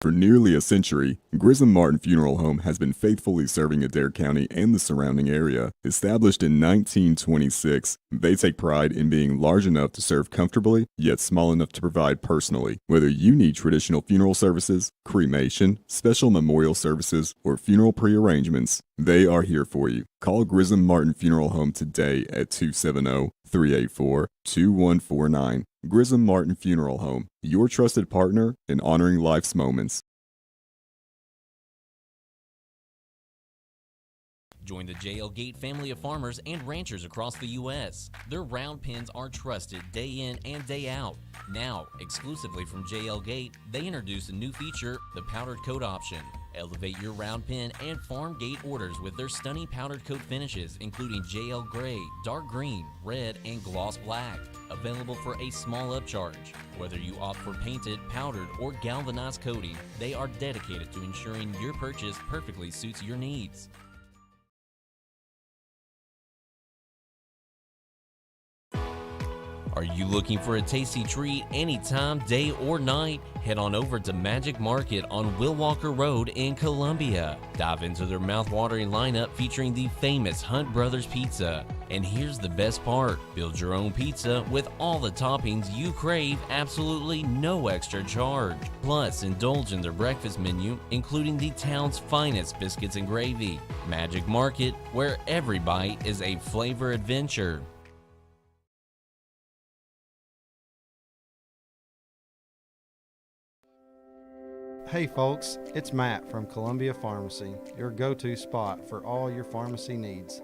For nearly a century, Grissom Martin Funeral Home has been faithfully serving Adair County and the surrounding area. Established in 1926, they take pride in being large enough to serve comfortably, yet small enough to provide personally. Whether you need traditional funeral services, cremation, special memorial services, or funeral prearrangements, they are here for you. Call Grissom Martin Funeral Home today at 270-384-2149. Grissom Martin Funeral Home, your trusted partner in honoring life's moments. Join the JL Gate family of farmers and ranchers across the U.S. Their round pins are trusted day in and day out. Now, exclusively from JL Gate, they introduce a new feature, the powdered coat option. Elevate your round pin and farm gate orders with their stunning powdered coat finishes, including JL Gray, Dark Green, Red, and Gloss Black. Available for a small upcharge. Whether you opt for painted, powdered, or galvanized coating, they are dedicated to ensuring your purchase perfectly suits your needs. Are you looking for a tasty treat anytime, day or night? Head on over to Magic Market on Will Walker Road in Columbia. Dive into their mouth-watering lineup featuring the famous Hunt Brothers Pizza. And here's the best part, build your own pizza with all the toppings you crave, absolutely no extra charge. Plus, indulge in their breakfast menu, including the town's finest biscuits and gravy. Magic Market, where every bite is a flavor adventure. Hey folks, it's Matt from Columbia Pharmacy, your go-to spot for all your pharmacy needs.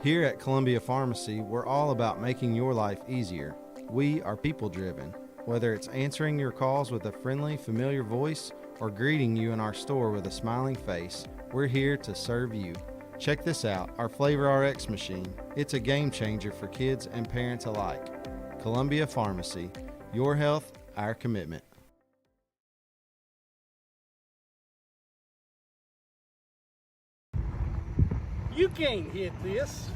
Here at Columbia Pharmacy, we're all about making your life easier. We are people-driven. Whether it's answering your calls with a friendly, familiar voice or greeting you in our store with a smiling face, we're here to serve you. Check this out, our Flavor RX machine. It's a game changer for kids and parents alike. Columbia Pharmacy, your health, our commitment. You can't hit this.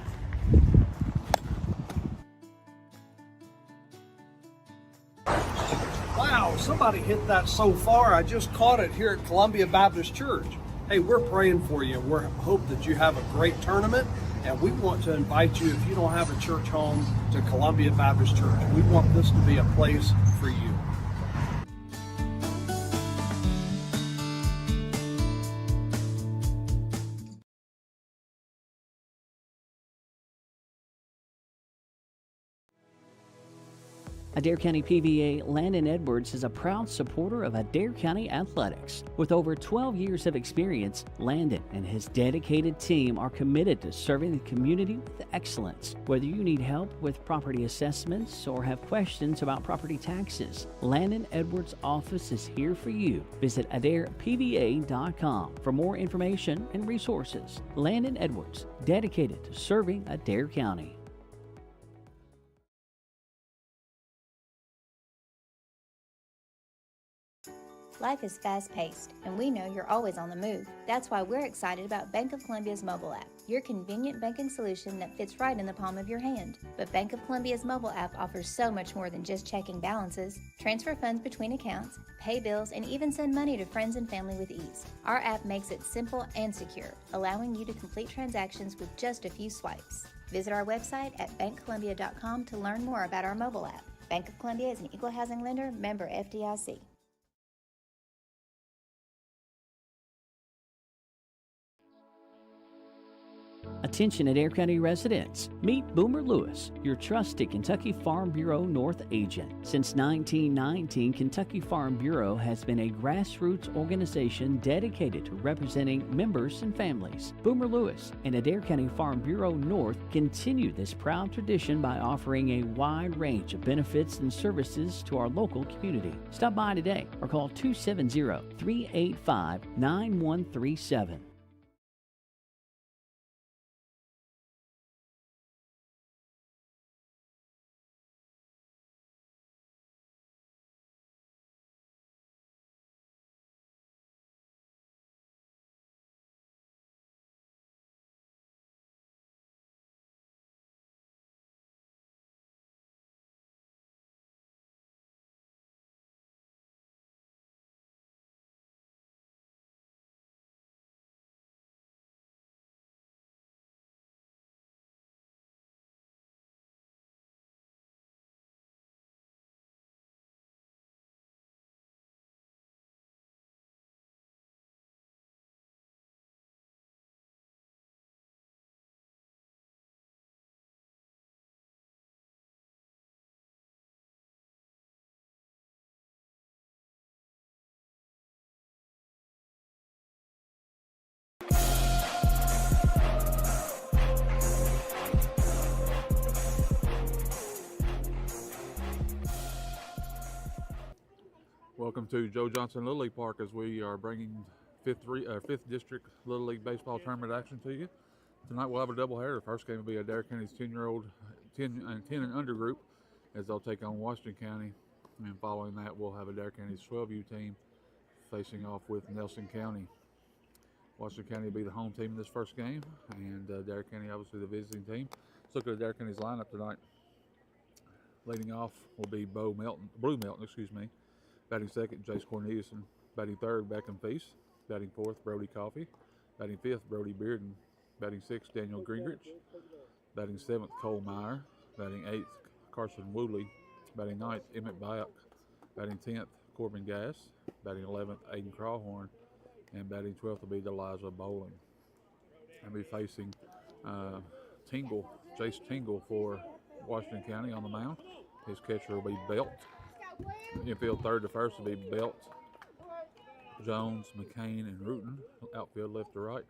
Wow, somebody hit that so far. I just caught it here at Columbia Baptist Church. Hey, we're praying for you. We hope that you have a great tournament, and we want to invite you, if you don't have a church home, to Columbia Baptist Church. We want this to be a place for you. Adair County PVA Landon Edwards is a proud supporter of Adair County Athletics. With over 12 years of experience, Landon and his dedicated team are committed to serving the community with excellence. Whether you need help with property assessments or have questions about property taxes, Landon Edwards' office is here for you. Visit AdairPVA.com for more information and resources. Landon Edwards, dedicated to serving Adair County. Life is fast-paced, and we know you're always on the move. That's why we're excited about Bank of Columbia's mobile app, your convenient banking solution that fits right in the palm of your hand. But Bank of Columbia's mobile app offers so much more than just checking balances. Transfer funds between accounts, pay bills, and even send money to friends and family with ease. Our app makes it simple and secure, allowing you to complete transactions with just a few swipes. Visit our website at bankcolumbia.com to learn more about our mobile app. Bank of Columbia is an equal housing lender, member FDIC. Attention Adair County residents, meet Boomer Lewis, your trusted Kentucky Farm Bureau North agent. Since 1919, Kentucky Farm Bureau has been a grassroots organization dedicated to representing members and families. Boomer Lewis and Adair County Farm Bureau North continue this proud tradition by offering a wide range of benefits and services to our local community. Stop by today or call 270-385-9137. Welcome to Joe Johnson Little League Park as we are bringing 5th District Little League Baseball Tournament action to you. Tonight we'll have a doubleheader. The first game will be Adair County's 10 and under group as they'll take on Washington County. And following that, we'll have Adair County's 12U team facing off with Nelson County. Washington County will be the home team in this first game, and Adair County obviously the visiting team. Let's look at Adair County's lineup tonight. Leading off will be Blue Melton, Batting second, Jace Corneliuson. Batting third, Beckham Feast. Batting fourth, Brody Coffey. Batting fifth, Brody Bearden. Batting sixth, Daniel Gingrich. Batting seventh, Cole Meyer. Batting eighth, Carson Woodley. Batting ninth, Emmett Bayok. Batting 10th, Corbin Gass. Batting 11th, Aiden Crawhorn. And batting 12th will be Deliza Bowling. And be facing Jace Tingle for Washington County on the mound. His catcher will be Belt. Infield third to first will be Belt, Jones, McCain, and Rutan. Outfield left to right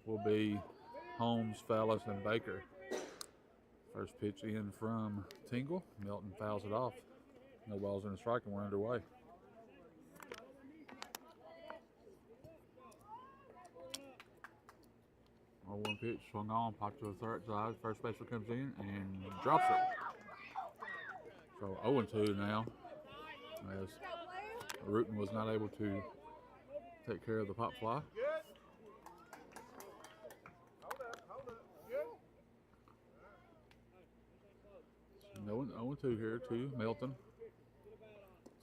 will be Holmes, Fallis, and Baker. First pitch in from Tingle. Milton fouls it off. No balls in the strike, and we're underway. One pitch swung on, popped to the third side. First baseman comes in and drops it. So 0-2 now, as Rutan was not able to take care of the pop fly. No 0-2 here to Melton.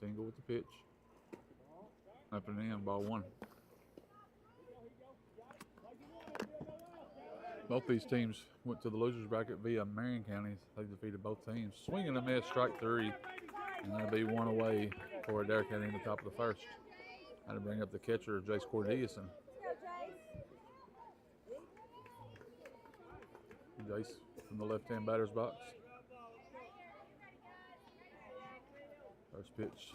Tingle with the pitch. Up and in, ball one. Both these teams went to the losers bracket via Marion County. They defeated both teams. Swing and a miss, strike three. And that'll be one away for Adair County in the top of the first. Had to bring up the catcher, Jace Corneliuson. Jace from the left-hand batter's box. First pitch,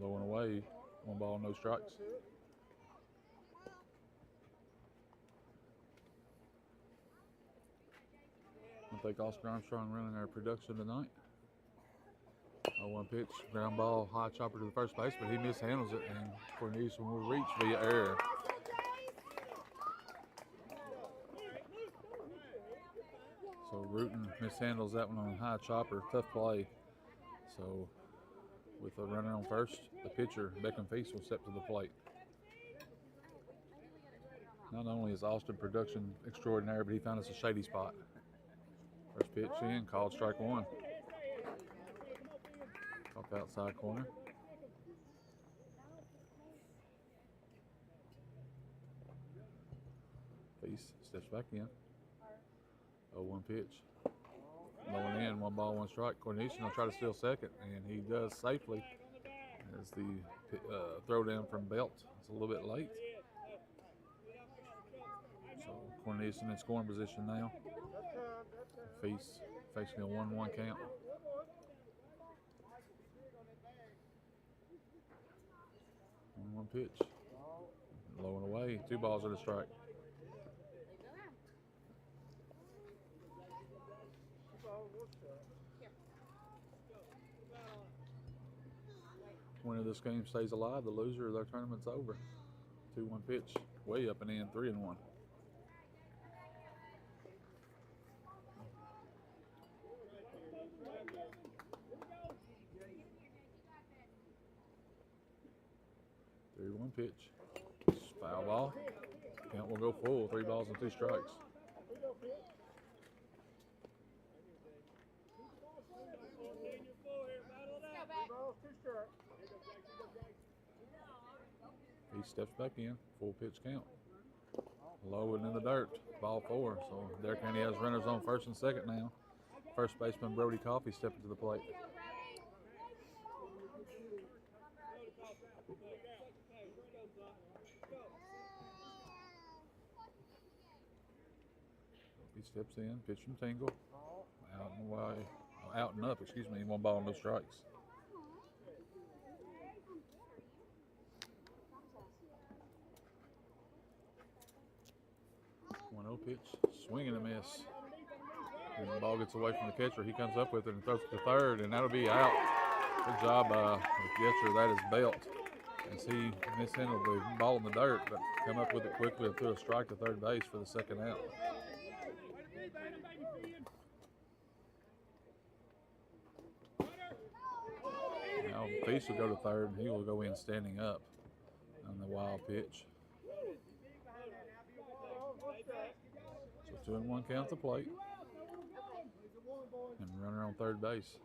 low and away. One ball, no strikes. I think Oscar Armstrong running our production tonight. 0-1 pitch, ground ball, high chopper to the first base, but he mishandles it, and Corneliuson will reach via error. So Rutan mishandles that one on a high chopper, tough play. So with a runner on first, the pitcher, Beckham Feast, will step to the plate. Not only is Austin production extraordinary, but he found us a shady spot. First pitch in, called strike one. Off the outside corner. Feast steps back in. 0-1 pitch. Low and in, one ball, one strike. Corneliuson will try to steal second, and he does safely as the throw down from Belt is a little bit late. So Corneliuson in scoring position now. Feast facing a 1-1 count. One pitch. Low and away. 2 balls and a strike. Winner of this game stays alive. The loser of their tournament's over. 2-1 pitch. Way up and in. 3-1. One pitch. Foul ball. Count will go full. 3 balls and 2 strikes. He steps back in. Full pitch count. Low and in the dirt. Ball 4. So Adair County has runners on first and second now. First baseman Brody Coffey stepping to the plate. He steps in, pitch from Tingle. Out and away. Out and up, excuse me. 1 ball, no strikes. One 0 pitch, swing and a miss. And the ball gets away from the catcher. He comes up with it and throws it to third, and that'll be out. Good job by the catcher. That is Belt. As he mishandled the ball in the dirt, but come up with it quickly and threw a strike to third base for the second out. Now Feast will go to third, and he will go in standing up on the wild pitch. So 2-1 count the plate. And runner on third base.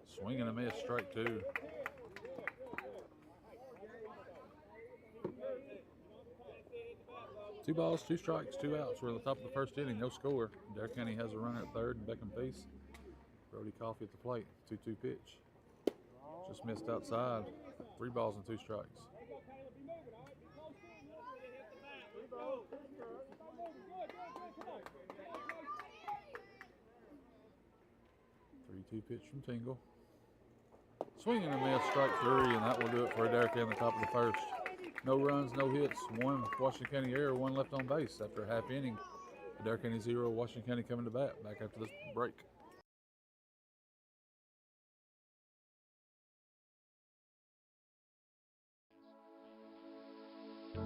Swing and a miss, strike two. Two balls, two strikes, two outs. We're at the top of the first inning, no score. Adair County has a runner at third and Beckham Peace. Brody Coffee at the plate, 2-2 pitch. Just missed outside. 3 balls and 2 strikes. 3-2 pitch from Tingle. Swing and a miss, strike 3, and that will do it for Adair County on the top of the first. No runs, no hits, 1 Washington County error, 1 left on base after a half inning. Adair County 0, Washington County coming to bat. Back after this break.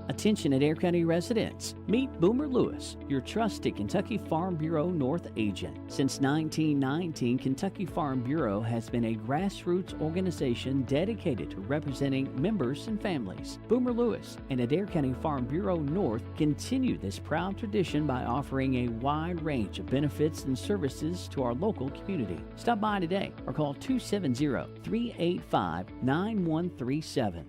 Attention Adair County residents. Meet Boomer Lewis, your trusted Kentucky Farm Bureau North agent. Since 1919, Kentucky Farm Bureau has been a grassroots organization dedicated to representing members and families. Boomer Lewis and Adair County Farm Bureau North continue this proud tradition by offering a wide range of benefits and services to our local community. Stop by today or call 270-385-9137.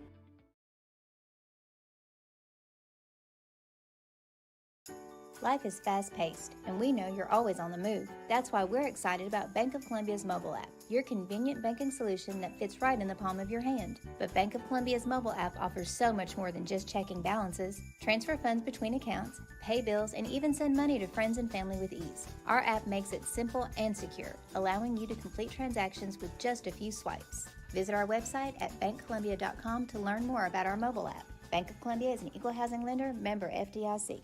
Life is fast-paced, and we know you're always on the move. That's why we're excited about Bank of Columbia's mobile app, your convenient banking solution that fits right in the palm of your hand. But Bank of Columbia's mobile app offers so much more than just checking balances. Transfer funds between accounts, pay bills, and even send money to friends and family with ease. Our app makes it simple and secure, allowing you to complete transactions with just a few swipes. Visit our website at bankcolumbia.com to learn more about our mobile app. Bank of Columbia is an equal housing lender, member FDIC.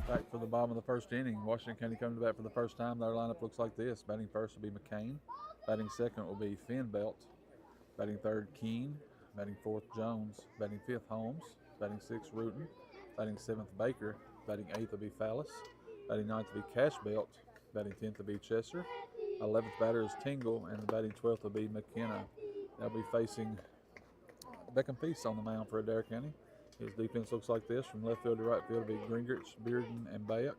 Back for the bottom of the first inning. Washington County coming to bat for the first time. Their lineup looks like this. Batting first will be McCain. Batting second will be Finn Belt. Batting third, Keene. Batting fourth, Jones. Batting fifth, Holmes. Batting sixth, Rutan. Batting seventh, Baker. Batting eighth will be Fallis. Batting ninth will be Cash Belt. Batting 10th will be Chester. 11th batter is Tingle, and the batting 12th will be McKenna. They'll be facing Beckham Peace on the mound for Adair County. His defense looks like this. From left field to right field will be Gingrich, Bearden, and Bayek.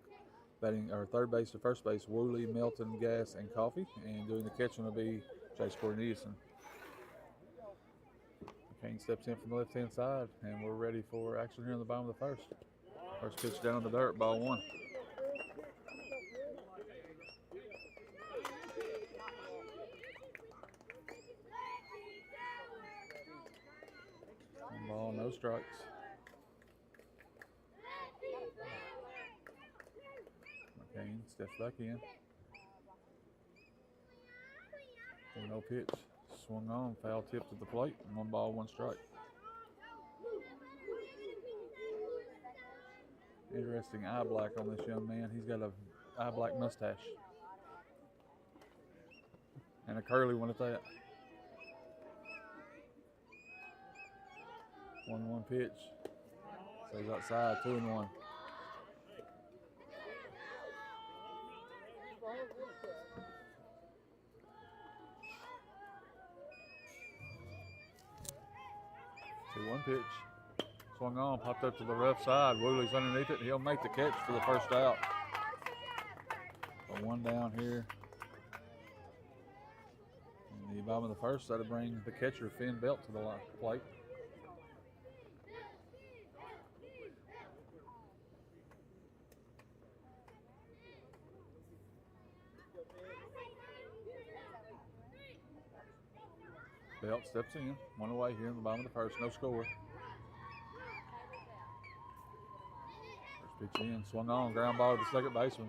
Batting or third base to first base, Woolley, Melton, Gass, and Coffee. And doing the catching will be Chase Corneliuson. McCain steps in from the left-hand side, and we're ready for action here in the bottom of the first. First pitch down in the dirt, ball 1. One ball, no strikes. McCain steps back in. 2-0 pitch. Swung on, foul tip to the plate. 1 ball, 1 strike. Interesting eye black on this young man. He's got a eye black mustache. And a curly one at that. 1-1 pitch. Stays outside, 2-1. One pitch. Swung on, popped up to the left side. Woolley's underneath it. He'll make the catch for the first out. So 1 down here. In the bottom of the first, that'll bring the catcher, Finn Belt, to the plate. Belt steps in, 1 away here in the bottom of the first, no score. First pitch in, swung on, ground ball to the second baseman.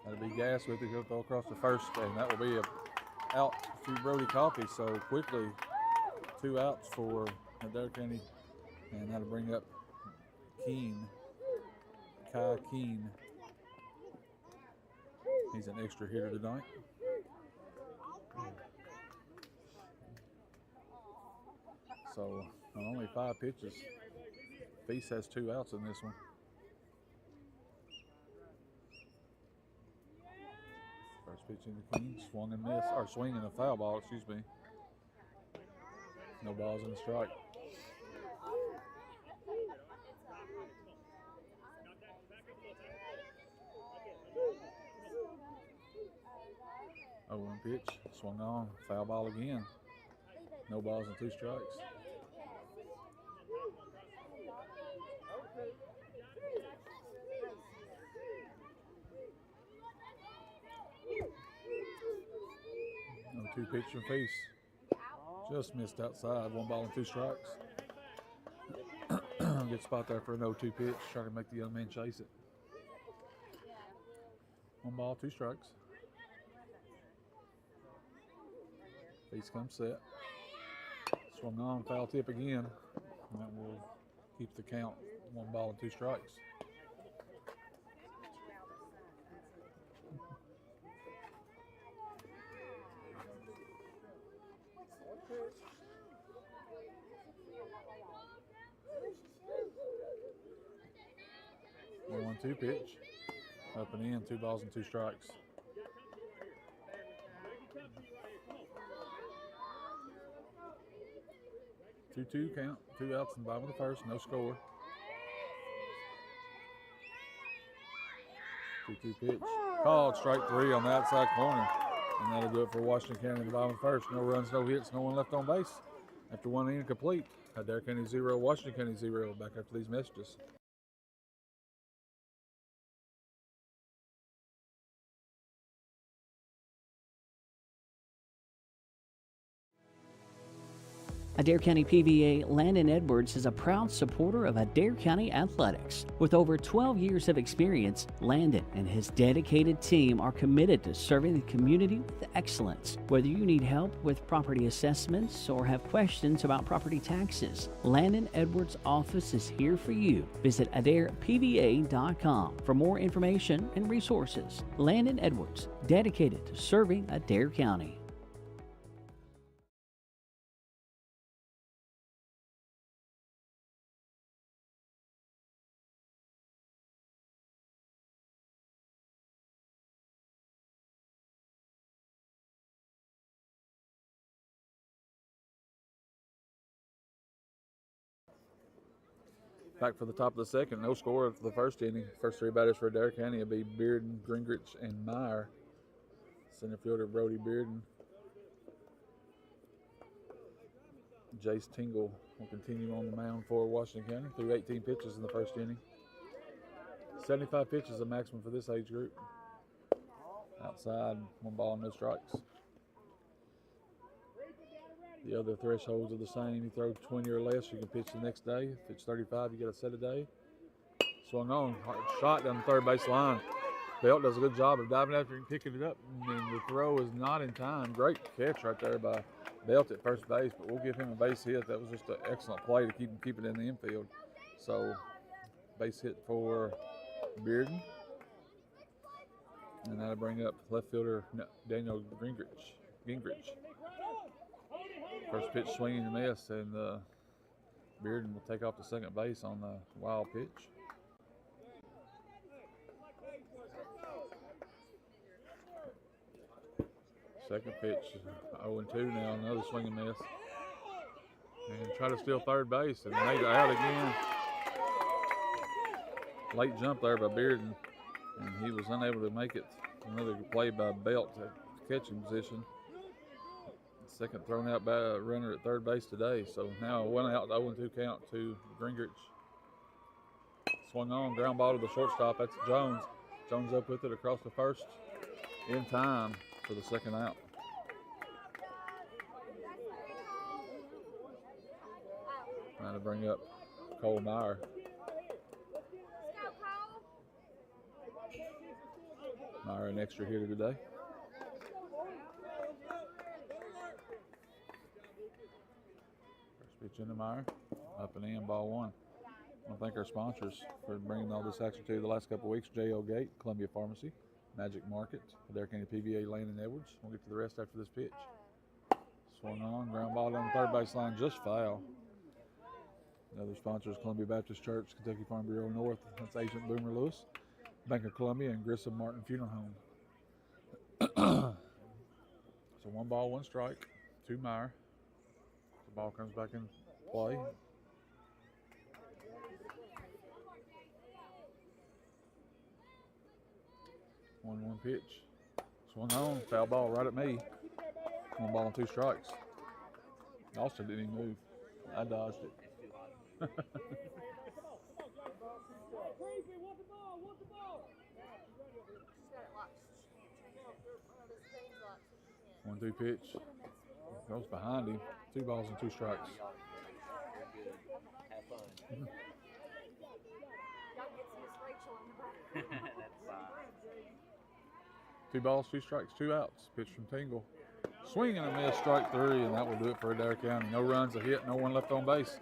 That'll be Gass with it, he'll throw across the first, and that will be a out to Brody Coffee. So quickly, 2 outs for Adair County, and that'll bring up Keene Kai Keene. He's an extra hitter tonight. So on only 5 pitches, Feast has 2 outs in this one. First pitch in the Keene, swung and missed, or swinging a foul ball, excuse me. No balls in the strike. 0-1 pitch, swung on, foul ball again. No balls and 2 strikes. No 2 pitch from Feast. Just missed outside, 1 ball and 2 strikes. Good spot there for a 0-2 pitch, trying to make the young man chase it. 1 ball, 2 strikes. Feast comes set. Swung on, foul tip again. And that will keep the count 1 ball and 2 strikes. The 1-2 pitch. Up and in, 2 balls and 2 strikes. Two count, 2 outs in the bottom of the first, no score. 2-2 pitch. Called, strike 3 on the outside corner. And that'll do it for Washington County in the bottom of the first. No runs, no hits, no one left on base. After 1 inning complete, Adair County 0, Washington County 0. Back after these messages. Adair County PVA Landon Edwards is a proud supporter of Adair County Athletics. With over 12 years of experience, Landon and his dedicated team are committed to serving the community with excellence. Whether you need help with property assessments or have questions about property taxes, Landon Edwards' office is here for you. Visit AdairPVA.com for more information and resources. Landon Edwards, dedicated to serving Adair County. Back for the top of the second, no score for the first inning. First 3 batters for Adair County will be Bearden, Gingrich, and Meyer. Center fielder Brody Bearden. Jace Tingle will continue on the mound for Washington County through 18 pitches in the first inning. 75 pitches is the maximum for this age group. Outside, 1 ball, no strikes. The other thresholds are the same. You throw 20 or less, you can pitch the next day. If it's 35, you get a set a day. Swung on, shot down the third base line. Belt does a good job of diving after and picking it up, and the throw is not in time. Great catch right there by Belt at first base, but we'll give him a base hit. That was just an excellent play to keep it in the infield. So, base hit for Bearden. And that'll bring up left fielder Daniel Gingrich. First pitch swinging and miss, and Bearden will take off to second base on the wild pitch. Second pitch, 0-2 now, another swing and miss. And try to steal third base, and made it out again. Late jump there by Bearden, and he was unable to make it. Another play by Belt at catching position. Second thrown out by a runner at third base today. So now 1 out, 0-2 count to Gingrich. Swung on, ground ball to the shortstop. That's Jones. Jones up with it across the first in time for the second out. Now to bring up Cole Meyer. Meyer an extra hitter today. Pitch into Meyer, up and in, ball 1. I want to thank our sponsors for bringing all this action to you the last couple of weeks. J.L. Gate, Columbia Pharmacy, Magic Market, Adair County PVA, Landon Edwards. We'll get to the rest after this pitch. Swung on, ground ball down the third baseline, just foul. The other sponsors, Columbia Baptist Church, Kentucky Farm Bureau North, that's Agent Boomer Lewis, Bank of Columbia, and Grissom Martin Funeral Home. So 1 ball, 1 strike, 2 Meyer. The ball comes back in play. One pitch. Swung on, foul ball right at me. 1 ball and 2 strikes. Austin didn't even move. I dodged it. One, 2 pitch. Goes behind him. 2 balls and 2 strikes. 2 balls, 2 strikes, 2 outs. Pitch from Tingle. Swing and a miss, strike 3, and that will do it for Adair County. No runs, a hit, no one left on base.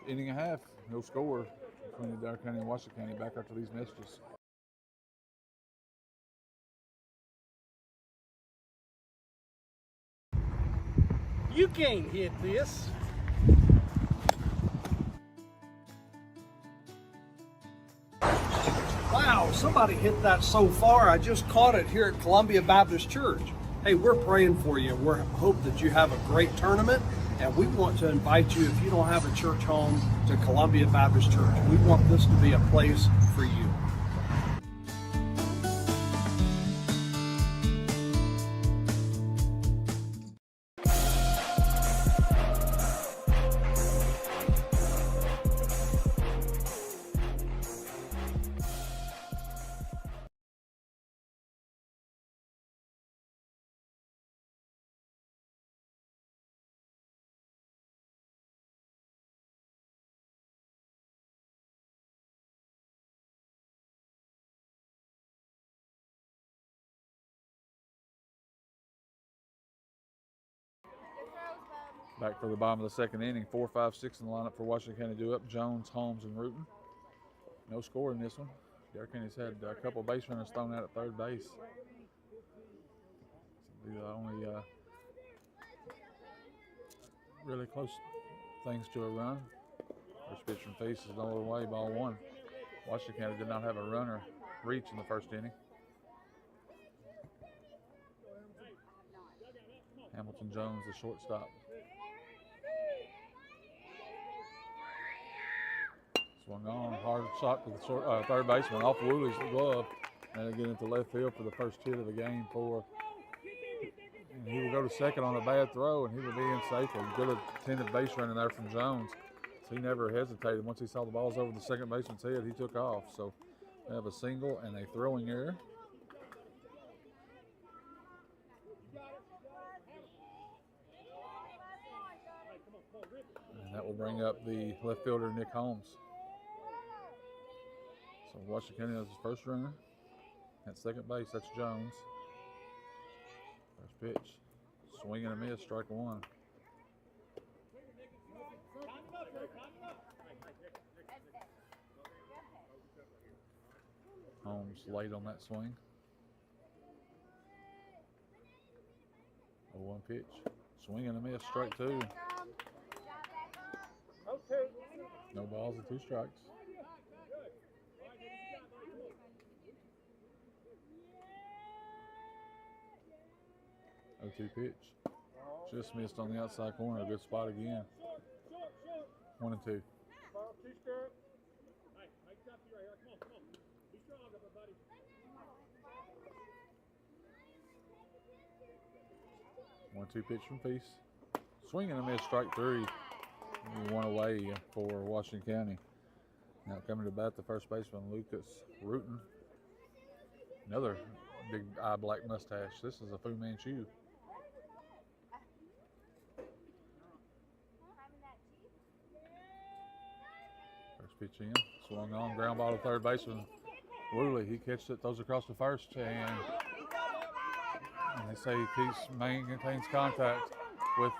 Inning and a half, no score between Adair County and Washington County. Back after these messages. You can't hit this. Wow, somebody hit that so far. I just caught it here at Columbia Baptist Church. Hey, we're praying for you. We hope that you have a great tournament, and we want to invite you, if you don't have a church home, to Columbia Baptist Church. We want this to be a place for you. Back for the bottom of the second inning. 4, 5, 6 in the lineup for Washington County due up. Jones, Holmes, and Rutan. No score in this one. Adair County's had a couple base runners thrown out at third base. The only really close things to a run. First pitch from Feast is all the way, ball 1. Washington County did not have a runner reach in the first inning. Hamilton Jones, the shortstop. Swung on, hard shot to the third baseman off Wooley's glove. And they get into left field for the first hit of the game for. And he will go to second on a bad throw, and he will be in safely. Good attended base running there from Jones. So he never hesitated. Once he saw the balls over the second baseman's head, he took off. So they have a single and a throwing error. And that will bring up the left fielder, Nick Holmes. So Washington County has his first runner. At second base, that's Jones. First pitch. Swing and a miss, strike 1. Holmes late on that swing. 0-1 pitch. Swing and a miss, strike 2. No balls and 2 strikes. 0-2 pitch. Just missed on the outside corner. Good spot again. 1-2. One-two pitch from Feast. Swing and a miss, strike 3. 1 away for Washington County. Now coming to bat, the first baseman, Lucas Rutan. Another big eye black mustache. This is a Fu Manchu. First pitch in, swung on, ground ball to third baseman Woolley. He catches it, throws across the first, and they say he maintains contact with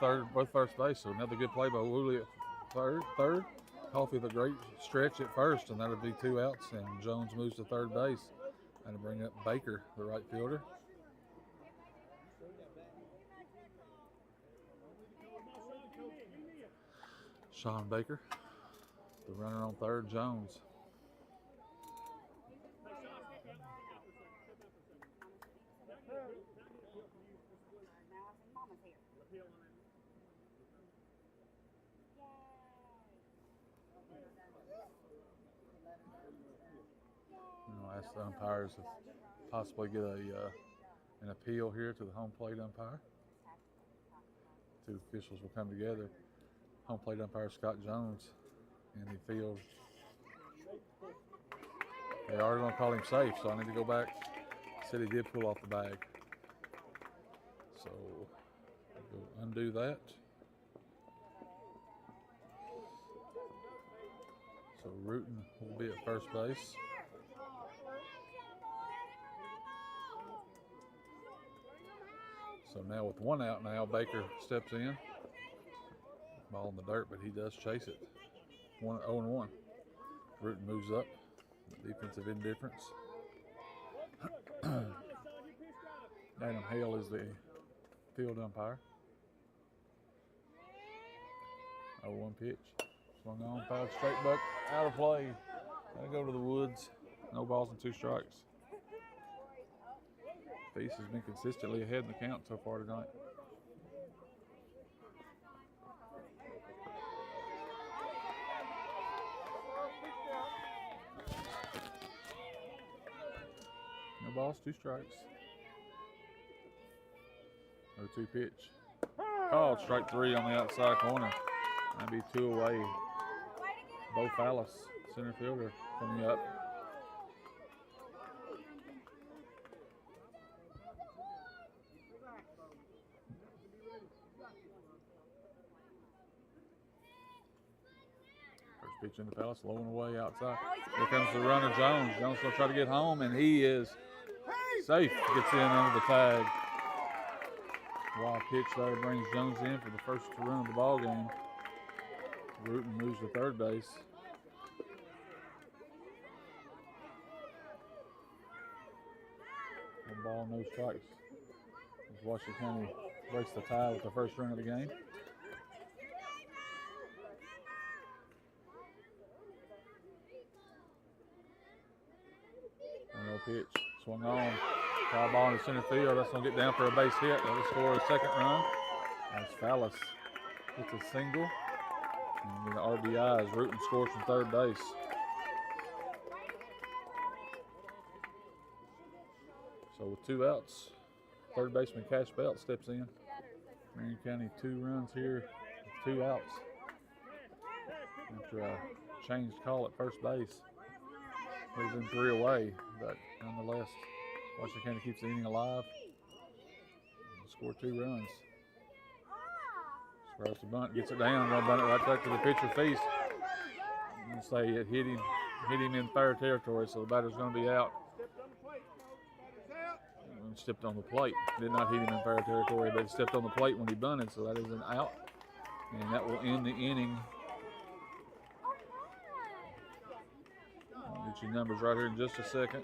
first base. So another good play by Woolley at third. Coffee with a great stretch at first, and that'll be 2 outs, and Jones moves to third base. That'll bring up Baker, the right fielder. Sean Baker, the runner on third, Jones. Ask the umpires to possibly get an appeal here to the home plate umpire. Two officials will come together. Home plate umpire Scott Jones in the field. They are going to call him safe, so I need to go back. Said he did pull off the bag. So we'll undo that. So Rutan will be at first base. So now with 1 out now, Baker steps in. Ball in the dirt, but he does chase it. 0-1. Rutan moves up. Defensive indifference. Adam Hale is the field umpire. 0-1 pitch. Swung on, fouled straight back, out of play. Gotta go to the woods. No balls and 2 strikes. Feast has been consistently ahead in the count so far tonight. No balls, 2 strikes. 0-2 pitch. Called strike 3 on the outside corner. That'd be 2 away. Bo Fallis, center fielder, coming up. First pitch in the Fallis, low and away outside. Here comes the runner, Jones. Jones will try to get home, and he is safe. Gets in under the tag. Wild pitch there brings Jones in for the first run of the ball game. Rutan moves to third base. One ball, no strikes. As Washington County breaks the tie with the first run of the game. No pitch. Swung on. Foul ball in the center field. That's going to get down for a base hit. That'll score a second run. That's Fallis. It's a single. And the RBI as Rutan scores from third base. So with 2 outs, third baseman Cash Belt steps in. Marion County 2 runs here with 2 outs. After a changed call at first base. Would have been 3 away, but nonetheless, Washington County keeps the inning alive. And score 2 runs. Squares the bunt, gets it down, gonna bunt it right back to the pitcher Feast. And say it hit him in fair territory, so the batter's gonna be out. And stepped on the plate. Did not hit him in fair territory, but he stepped on the plate when he bunted, so that is an out. And that will end the inning. I'll get your numbers right here in just a second.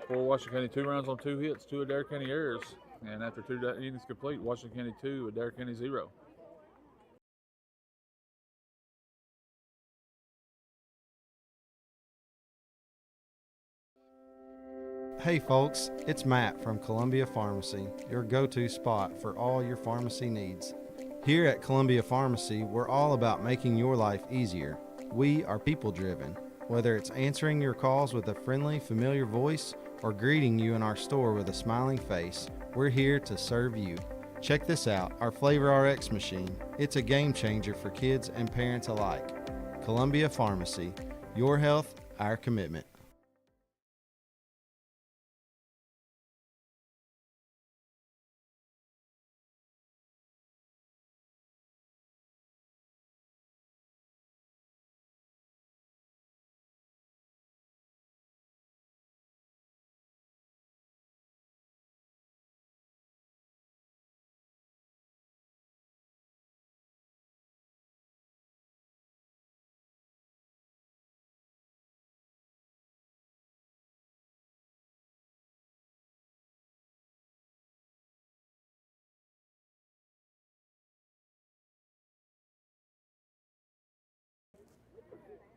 For Washington County, 2 runs on 2 hits, 2 Adair County errors. And after 2 innings complete, Washington County 2, Adair County 0. Hey folks, it's Matt from Columbia Pharmacy, your go-to spot for all your pharmacy needs. Here at Columbia Pharmacy, we're all about making your life easier. We are people-driven. Whether it's answering your calls with a friendly, familiar voice or greeting you in our store with a smiling face, we're here to serve you. Check this out, our Flavor RX machine. It's a game changer for kids and parents alike. Columbia Pharmacy, your health, our commitment.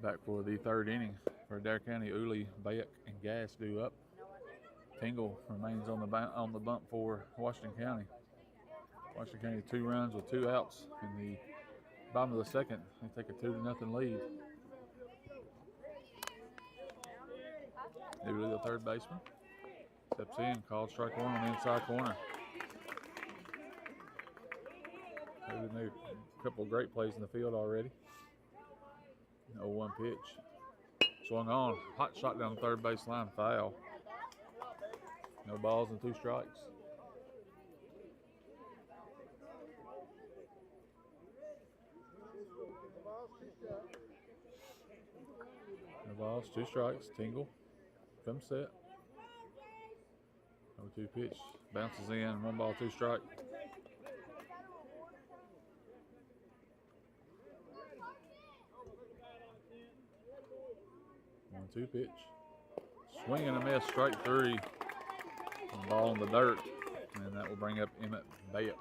Back for the third inning for Adair County. Uli, Bayek, and Gass due up. Tingle remains on the bump for Washington County. Washington County 2 runs with 2 outs in the bottom of the second. They take a 2-0 lead. Uli, the third baseman, steps in, called strike one on the inside corner. Uli made a couple of great plays in the field already. 0-1 pitch. Swung on, hot shot down the third base line, foul. No balls and 2 strikes. No balls, 2 strikes. Tingle comes set. 0-2 pitch, bounces in, 1 ball, 2 strike. One-two pitch. Swing and a miss, strike 3. Ball in the dirt, and that will bring up Emmett Bayek.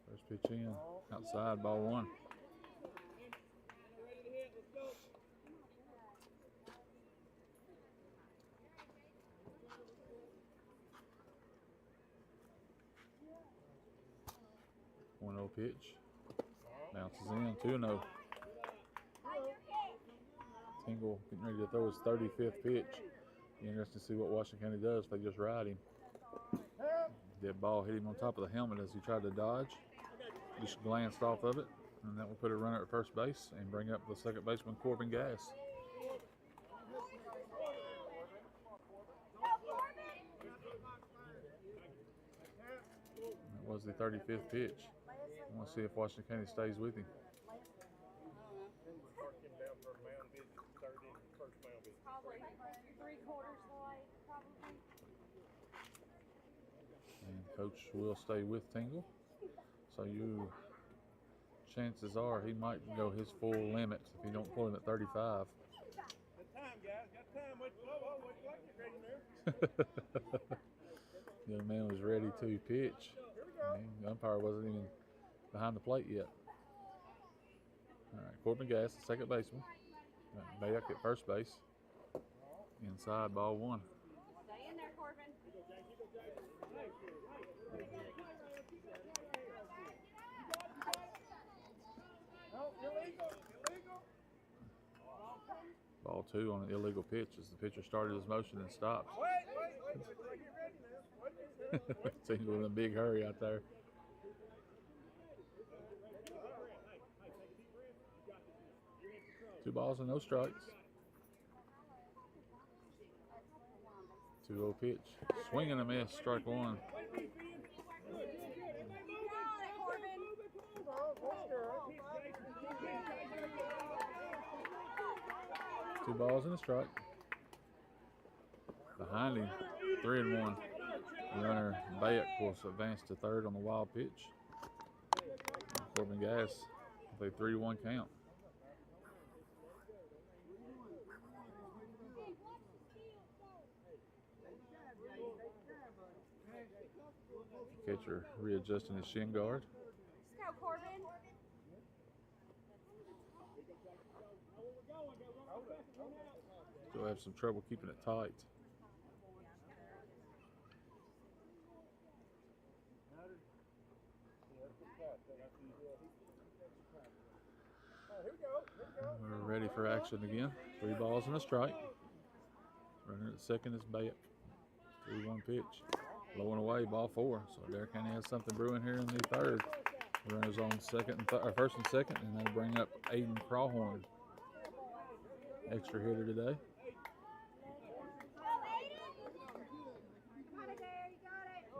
First pitch in, outside, ball 1. Pitch, bounces in, 2-0. Tingle getting ready to throw his 35th pitch. Be interesting to see what Washington County does if they just ride him. Dead ball hit him on top of the helmet as he tried to dodge. Just glanced off of it, and that will put a runner at first base and bring up the second baseman, Corbin Gass. That was the 35th pitch. I want to see if Washington County stays with him. And coach will stay with Tingle. So chances are he might go his full limit if you don't pull him at 35. The young man was ready to pitch. The umpire wasn't even behind the plate yet. All right, Corbin Gass, the second baseman. Bayek at first base. Inside, ball 1. Stay in there, Corbin. Ball 2 on an illegal pitch as the pitcher started his motion and stopped. Tingle in a big hurry out there. Two balls and no strikes. 2-0 pitch. Swing and a miss, strike 1. Two balls and a strike. Behind him, 3-1. Runner Bayek will advance to third on the wild pitch. Corbin Gass with a 3-1 count. Catcher readjusting his shin guard. Let's go, Corbin. Still have some trouble keeping it tight. We're ready for action again. 3 balls and a strike. Runner at second is Bayek. 3-1 pitch. Low and away, ball 4. So Adair County has something brewing here in the third. Runners on first and second, and that'll bring up Aiden Crawhorn. Extra hitter today.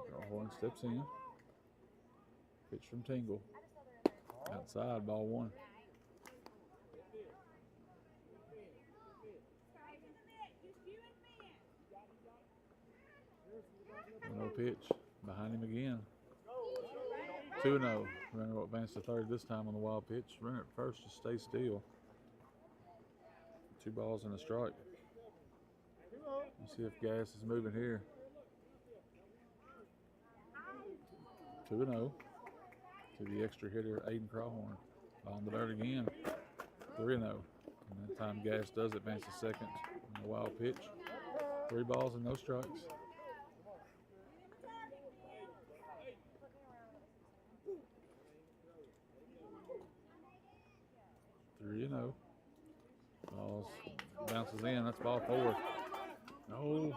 Crawhorn steps in. Pitch from Tingle. Outside, ball 1. No pitch. Behind him again. 2-0. Runner will advance to third this time on the wild pitch. Runner at first just stay still. 2 balls and a strike. Let's see if gas is moving here. 2-0 to the extra hitter, Aiden Crawhorn. On the dirt again. 3-0. And that time gas does advance to second on the wild pitch. 3 balls and no strikes. 3-0. Balls bounces in. That's ball 4. No.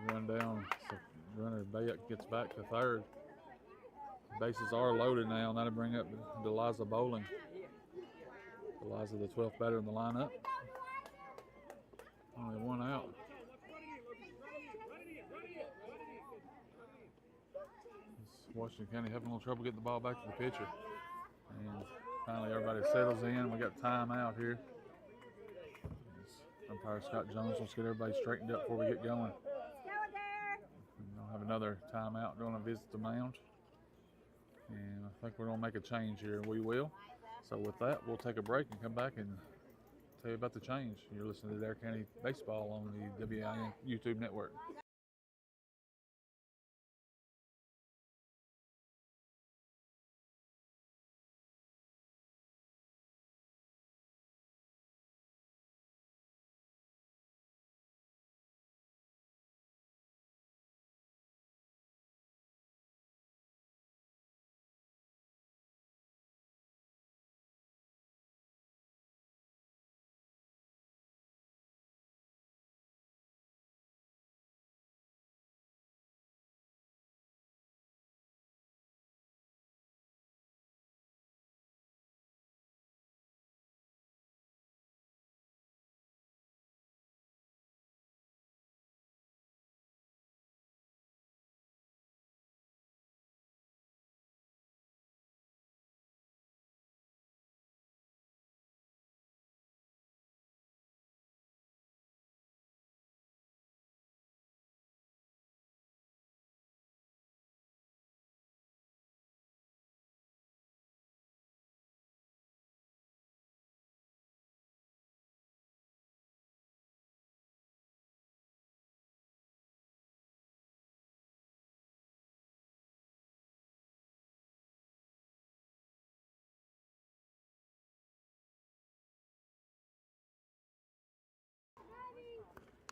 Run down. So runner gets back to third. Bases are loaded now, and that'll bring up Deliza Bowling. Deliza, the 12th batter in the lineup. Only 1 out. Washington County having a little trouble getting the ball back to the pitcher. And finally everybody settles in. We got time out here. Umpire Scott Jones wants to get everybody straightened up before we get going. We'll have another timeout going to visit the mound. And I think we're going to make a change here, and we will. So with that, we'll take a break and come back and tell you about the change. You're listening to Adair County Baseball on the WIN YouTube network.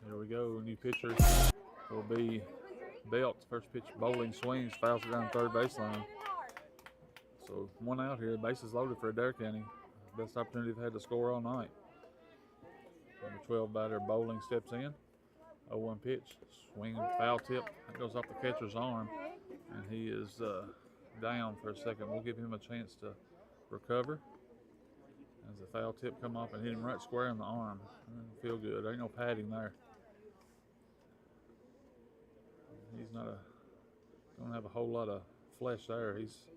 Here we go. New pitcher will be Belt. First pitch, Bowling swings, fouls it down third baseline. So 1 out here. Bases loaded for Adair County. Best opportunity they've had to score all night. Number 12 batter Bowling steps in. 0-1 pitch, swing, foul tip. That goes off the catcher's arm, and he is down for a second. We'll give him a chance to recover. As the foul tip come off and hit him right square in the arm. Feel good. There ain't no padding there. He's not don't have a whole lot of flesh there. He's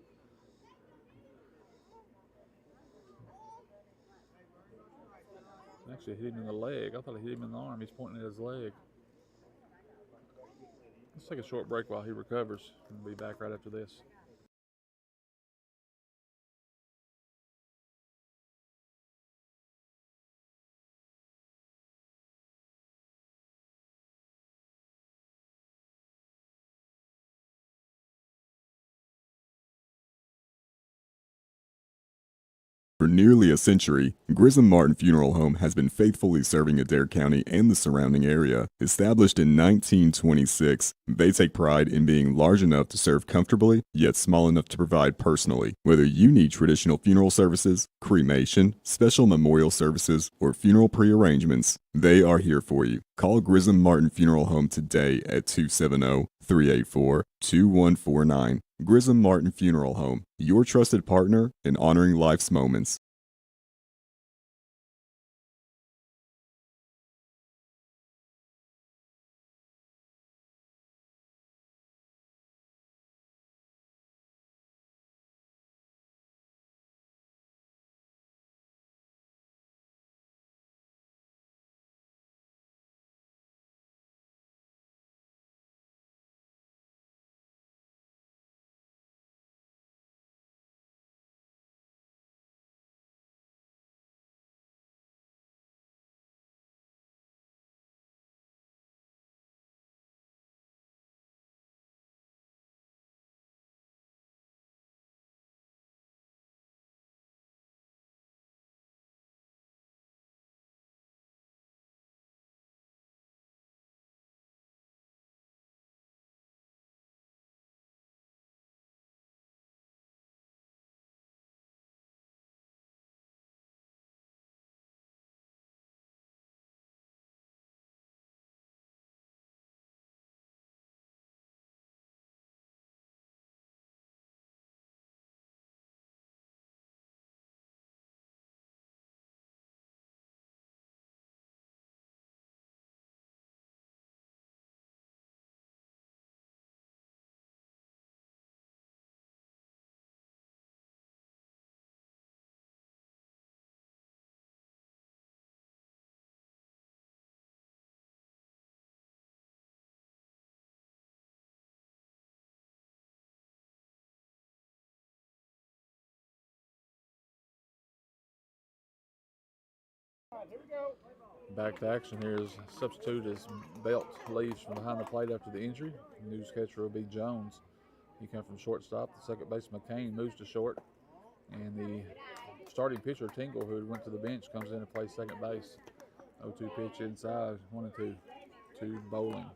actually hit him in the leg. I thought he hit him in the arm. He's pointing at his leg. Let's take a short break while he recovers. We'll be back right after this. For nearly a century, Grissom Martin Funeral Home has been faithfully serving Adair County and the surrounding area. Established in 1926, they take pride in being large enough to serve comfortably, yet small enough to provide personally. Whether you need traditional funeral services, cremation, special memorial services, or funeral prearrangements, they are here for you. Call Grissom Martin Funeral Home today at 270-384-2149. Grissom Martin Funeral Home, your trusted partner in honoring life's moments. Back to action here is substitute as Belt leaves from behind the plate after the injury. The news catcher will be Jones. He comes from shortstop. The second baseman McCain moves to short. And the starting pitcher, Tingle, who went to the bench, comes in to play second base. 0-2 pitch inside, 1-2. 2 bowling.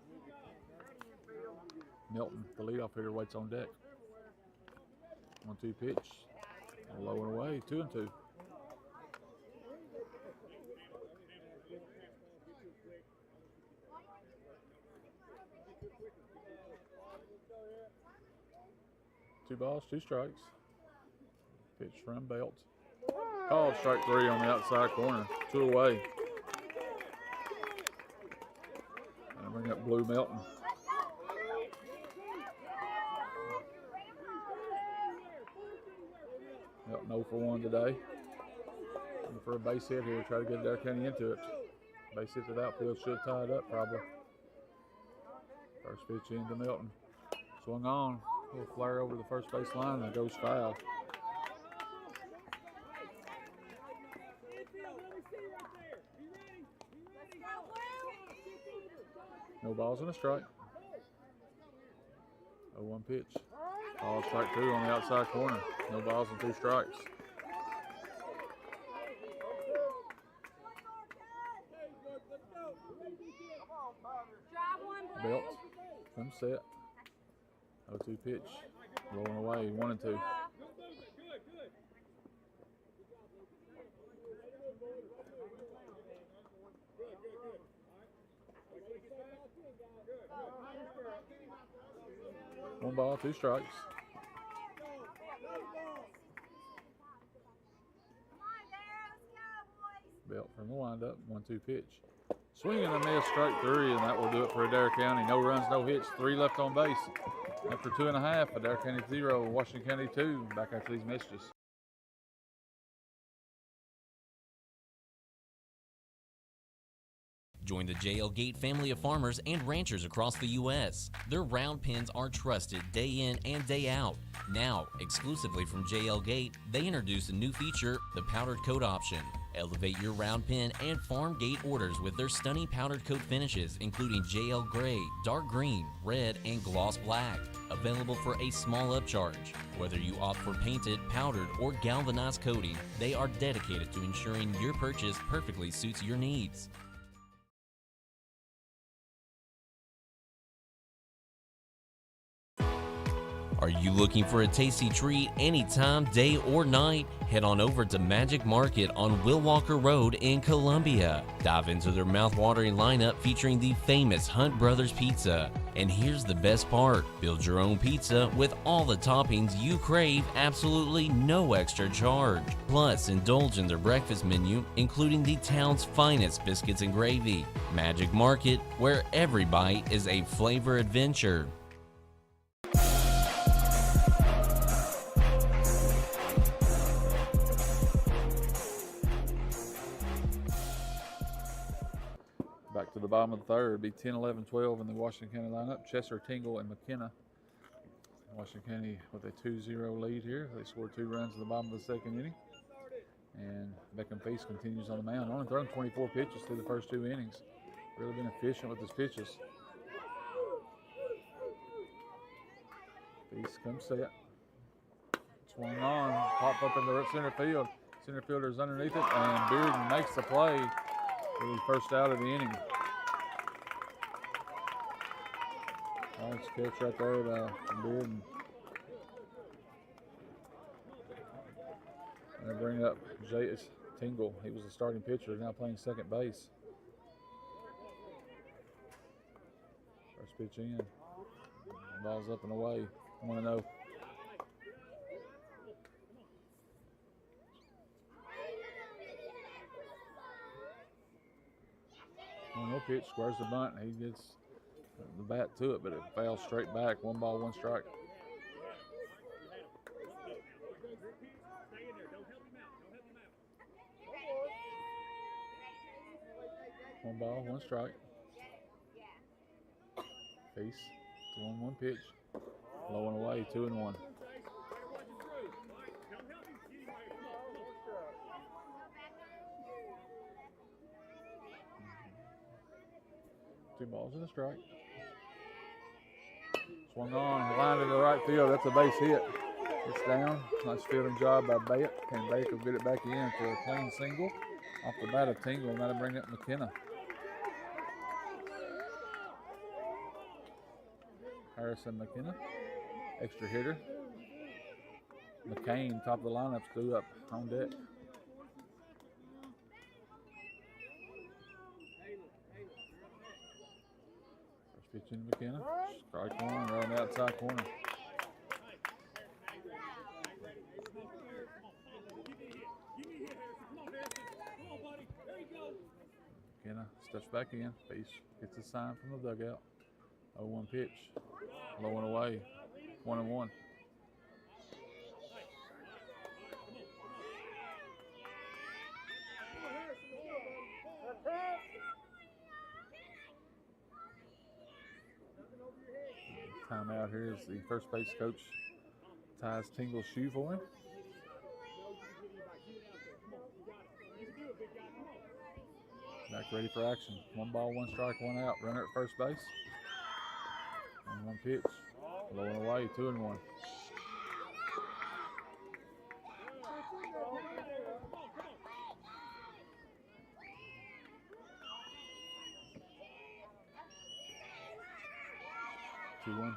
Milton, the leadoff hitter, waits on deck. 1-2 pitch. Low and away, 2-2. Two balls, 2 strikes. Pitch from Belt. Called strike 3 on the outside corner. 2 away. And bring up Blue Melton. Melton 0 for 1 today. Looking for a base hit here. Try to get Adair County into it. Base hit to the outfield should tie it up probably. First pitch into Melton. Swung on. A little flare over the first base line and it goes foul. No balls and a strike. 0-1 pitch. Ball strike 2 on the outside corner. No balls and 2 strikes. Belt from set. 0-2 pitch. Rolling away. 1-2. One ball, 2 strikes. Belt from the windup. 1-2 pitch. Swing and a miss, strike 3, and that will do it for Adair County. No runs, no hits, 3 left on base. After 2.5, Adair County 0, Washington County 2. Back after these messages. Join the JL Gate family of farmers and ranchers across the U.S. Their round pins are trusted day in and day out. Now, exclusively from JL Gate, they introduce a new feature, the powdered coat option. Elevate your round pin and farm gate orders with their stunning powdered coat finishes, including JL Gray, Dark Green, Red, and Gloss Black. Available for a small upcharge. Whether you opt for painted, powdered, or galvanized coating, they are dedicated to ensuring your purchase perfectly suits your needs. Are you looking for a tasty treat anytime, day or night? Head on over to Magic Market on Will Walker Road in Columbia. Dive into their mouth-watering lineup featuring the famous Hunt Brothers Pizza. And here's the best part. Build your own pizza with all the toppings you crave, absolutely no extra charge. Plus, indulge in their breakfast menu, including the town's finest biscuits and gravy. Magic Market, where every bite is a flavor adventure. Back to the bottom of the third. It'd be 10, 11, 12 in the Washington County lineup. Chester, Tingle, and McKenna. Washington County with a 2-0 lead here. They scored 2 runs in the bottom of the second inning. And Beckham Feast continues on the mound. Only thrown 24 pitches through the first 2 innings. Really been efficient with his pitches. Feast comes set. Swung on. Popped up in the center field. Center fielder's underneath it. And Bearden makes the play for the first out of the inning. Nice catch right there by Bearden. And they bring up J.S. Tingle. He was the starting pitcher, now playing second base. First pitch in. Ball's up and away. 1-0. No pitch, squares the bunt. He gets the bat to it, but it fails straight back. 1 ball, 1 strike. One ball, 1 strike. Feast, 1-1 pitch. Low and away, 2-1. 2 balls and a strike. Swung on, line to the right field. That's a base hit. It's down. Nice fielding job by Bate. And Bate will get it back in for a clean single. Off the bat of Tingle, and that'll bring up McKenna. Harrison McKenna, extra hitter. McCain, top of the lineup, still up on deck. First pitch into McKenna. Strike one, right on the outside corner. McKenna steps back in. Face gets a sign from the dugout. 0-1 pitch. Low and away. 1-1. Timeout here as the first base coach ties Tingle's shoe for him. Back ready for action. 1 ball, 1 strike, 1 out. Runner at first base. 1-1 pitch. Low and away, 2-1.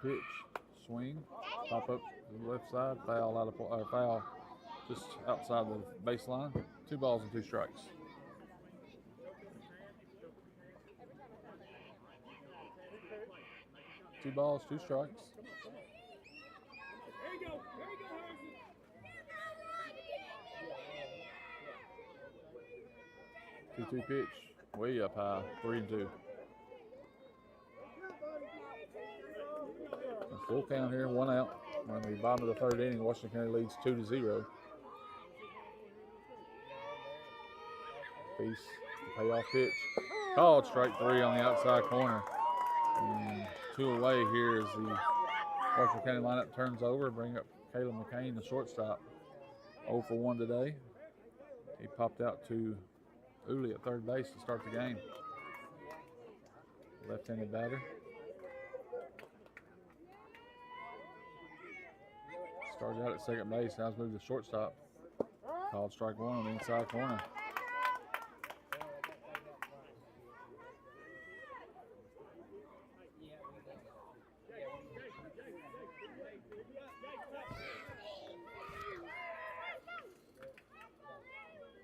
Pitch, swing, pop up to the left side, foul out of foul just outside the baseline. 2 balls and 2 strikes. Two balls, 2 strikes. 2-2 pitch, way up high, 3-2. Full count here, 1 out. We're in the bottom of the 3rd inning. Washington County leads 2-0. Feast, the payoff pitch. Called strike 3 on the outside corner. And 2 away here as the Washington County lineup turns over. Bring up Caleb McCain, the shortstop. 0 for 1 today. He popped out to Uli at 3rd base to start the game. Left-handed batter. Started out at 2nd base, now he's moved to shortstop. Called strike 1 on the inside corner.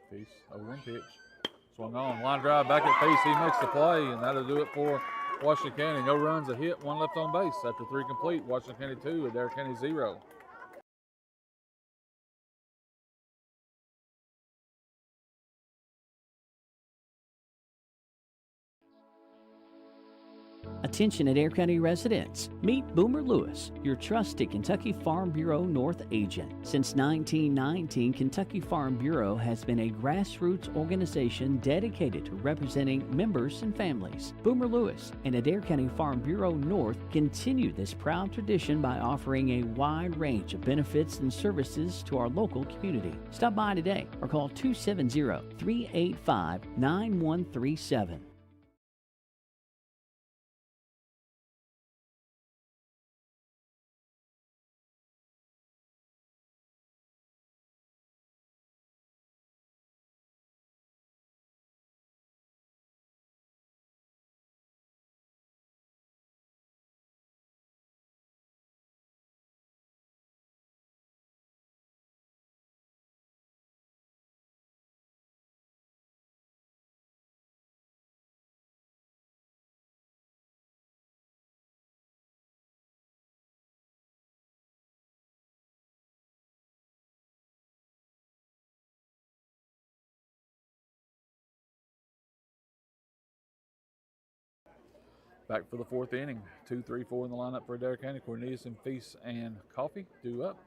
Peace, 0-1 pitch. Swung on, line drive back at Peace. He makes the play, and that'll do it for Washington County. No runs, a hit, 1 left on base. After 3 complete, Washington County 2, Adair County 0. Attention Adair County residents. Meet Boomer Lewis, your trusted Kentucky Farm Bureau North agent. Since 1919, Kentucky Farm Bureau has been a grassroots organization dedicated to representing members and families. Boomer Lewis and Adair County Farm Bureau North continue this proud tradition by offering a wide range of benefits and services to our local community. Stop by today or call 270-385-9137. Back for the 4th inning. 2, 3, 4 in the lineup for Adair County. Cornelius and Feast and Coffee due up.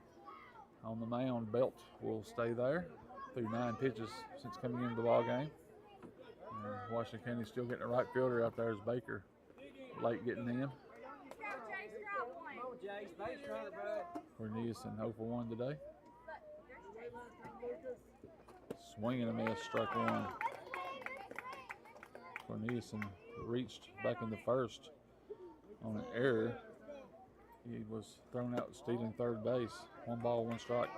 On the mound, Belt will stay there through 9 pitches since coming into the ball game. Washington County still getting a right fielder out there as Baker late getting in. Cornelius and 0 for 1 today. Swinging a miss, strike 1. Cornelius reached back in the first on an error. He was thrown out stealing third base. 1 ball, 1 strike.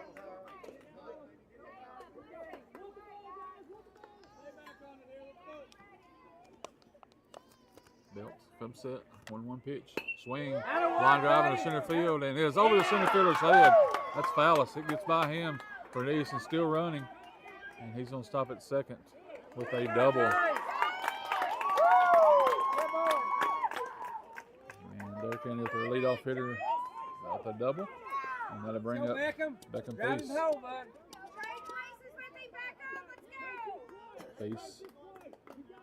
Belt comes set, 1-1 pitch, swing, line drive in the center field, and it's over the center fielder's head. That's foulous. It gets by him. Bernice is still running, and he's going to stop at second with a double. And Adair County with their leadoff hitter with a double, and that'll bring up Beckham Peace. Peace,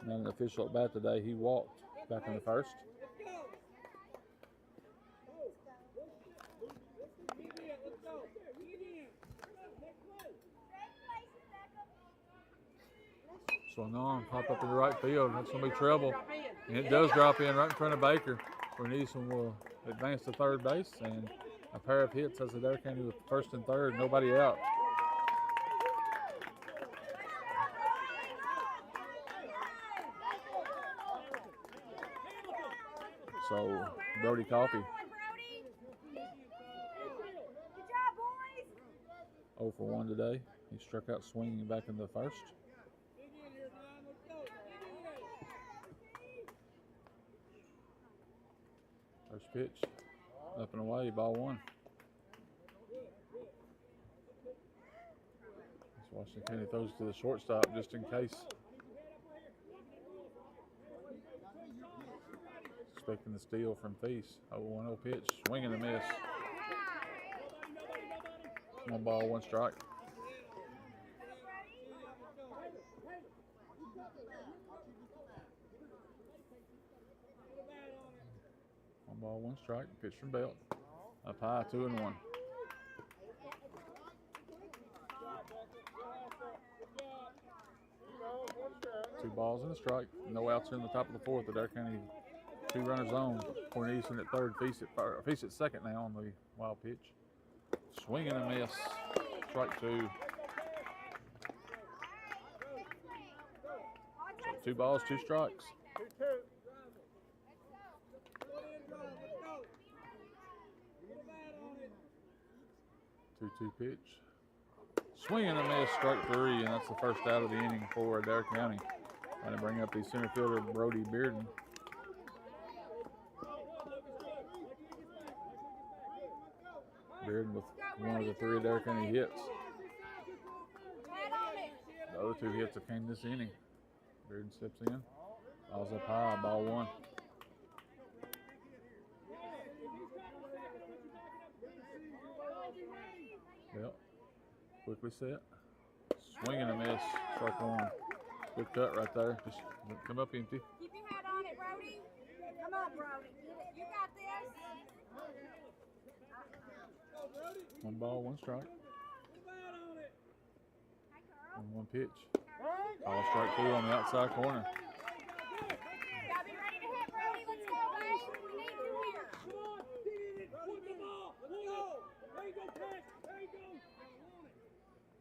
not an official at bat today. He walked back in the first. Swung on, pop up in the right field. That's going to be trouble. And it does drop in right in front of Baker. Bernice will advance to third base, and a pair of hits as Adair County with first and third, nobody out. So Brody Coffey 0 for 1 today. He struck out swinging back in the first. First pitch, up and away, ball 1. Washington County throws to the shortstop just in case. Expecting the steal from Feast. 0-1-0 pitch, swing and a miss. 1 ball, 1 strike. One ball, 1 strike. Pitch from Belt. Up high, 2-1. Two balls and a strike. No outs here in the top of the 4th. Adair County 2 runners on. Corneliuson at third. Feast at second now on the wild pitch. Swing and a miss. Strike 2. So 2 balls, 2 strikes. 2-2 pitch. Swing and a miss, strike 3, and that's the first out of the inning for Adair County. Going to bring up the center fielder, Brody Bearden. Bearden with one of the 3 Adair County hits. The other 2 hits that came this inning. Bearden steps in. Ball's up high, ball 1. Yep. Quickly set. Swing and a miss. Strike 1. Good cut right there. Just come up empty. Keep your head on it, Brody. Come on, Brody. You got this. 1 ball, 1 strike. And 1 pitch. Ball strike 2 on the outside corner. Gotta be ready to hit, Brody. Let's go, babe. We need you here.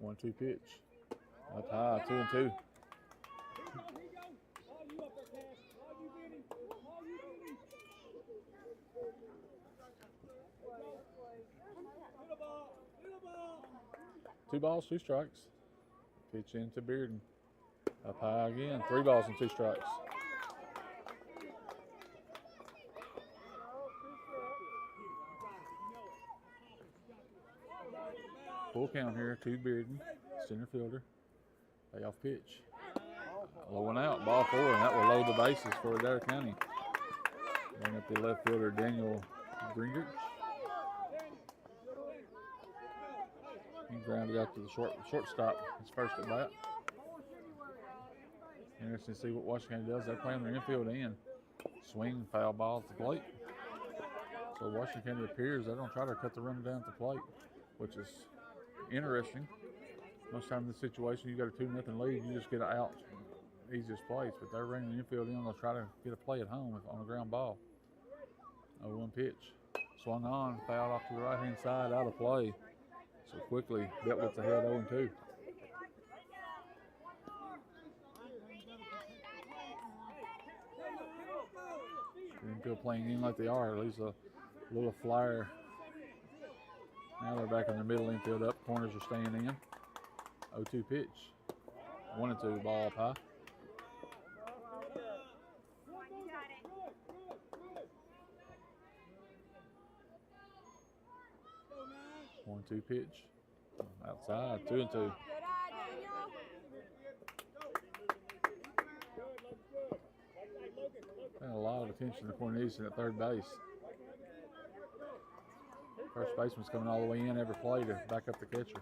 1-2 pitch. Up high, 2-2. Two balls, 2 strikes. Pitch into Bearden. Up high again. 3 balls and 2 strikes. Full count here to Bearden, center fielder. Payoff pitch. Low and out, ball 4, and that will load the bases for Adair County. Bring up the left fielder, Daniel Greenrich. He grounded out to the shortstop. His first at bat. Interesting to see what Washington does. They're playing their infield in. Swing, foul ball at the plate. So Washington appears they're going to try to cut the runner down at the plate, which is interesting. Most time in this situation, you got a 2-0 lead, you just get an out, easiest place. But they're running the infield in. They'll try to get a play at home on a ground ball. 0-1 pitch. Swung on, fouled off to the right-hand side, out of play. So quickly, Belt gets ahead 0-2. infield playing in like they are. At least a little flyer. Now they're back in the middle infield up. Corners are staying in. 0-2 pitch. 1-2 ball up high. 1-2 pitch. Outside. 2-2. Paying a lot of attention to Cornelius at third base. First baseman's coming all the way in every play to back up the catcher.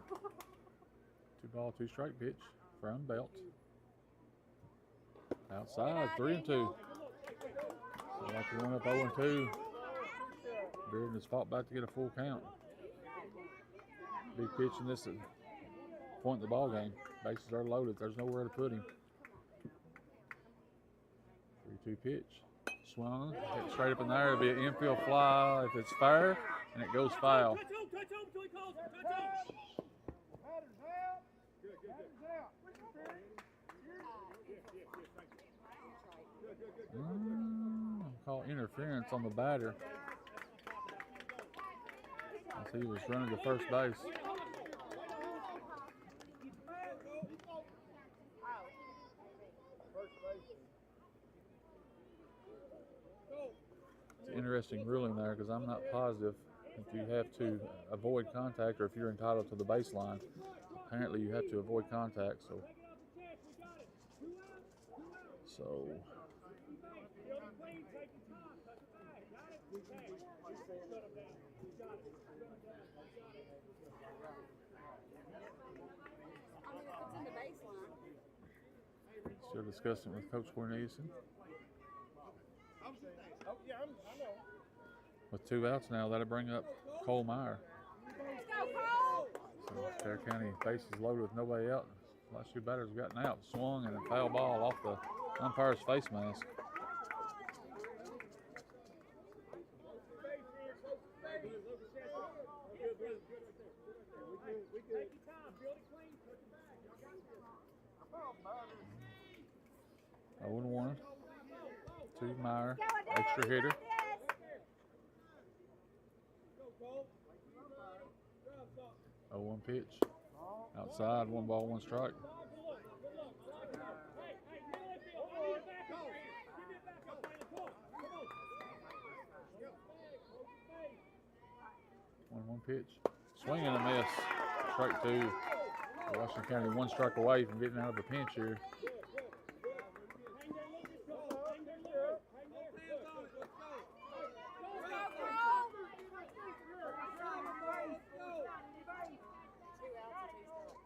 2-ball, 2-strike pitch from Belt. Outside, 3-2. So like he went up 0-2. Bearden has fought back to get a full count. Big pitch in this point in the ball game. Bases are loaded. There's nowhere to put him. 3-2 pitch. Swung, hit straight up in there. It'll be an infield fly if it's fair, and it goes foul. Call interference on the batter as he was running to first base. Interesting ruling there because I'm not positive if you have to avoid contact or if you're entitled to the baseline. Apparently you have to avoid contact, so still discussing with Coach Corneliuson. With 2 outs now, that'll bring up Cole Meyer. So Adair County bases loaded with nobody out. Last 2 batters have gotten out. Swung and a foul ball off the umpire's face mask. Oh, 1-1 to Meyer, extra hitter. Oh, 1 pitch. Outside, 1 ball, 1 strike. One pitch. Swing and a miss. Strike 2. Washington County 1 strike away from getting out of a pinch here.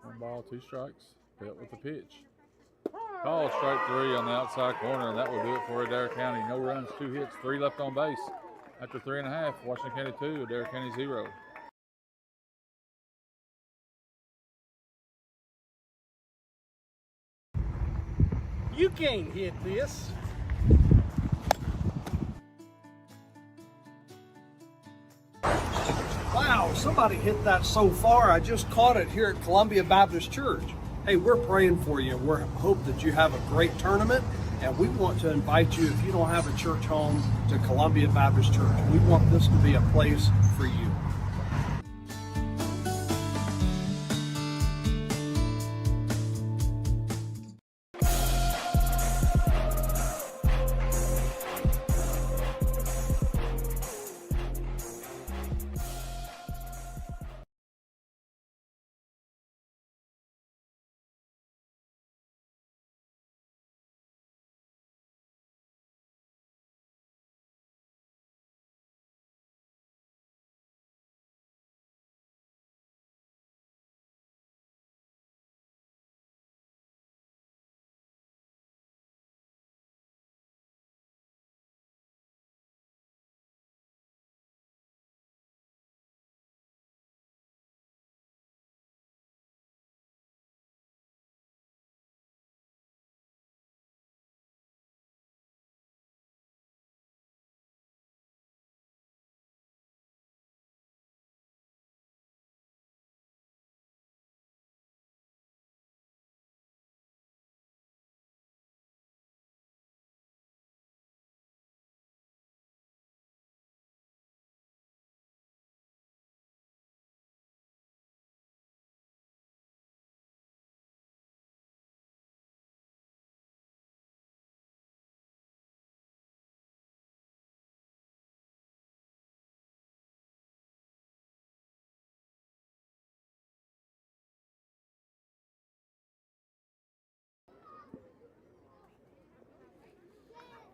One ball, 2 strikes. Belt with the pitch. Call strike 3 on the outside corner, and that will do it for Adair County. No runs, 2 hits, 3 left on base. After 3.5, Washington County 2, Adair County 0. You can't hit this. Wow, somebody hit that so far. I just caught it here at Columbia Baptist Church. Hey, we're praying for you. We hope that you have a great tournament, and we want to invite you, if you don't have a church home, to Columbia Baptist Church. We want this to be a place for you.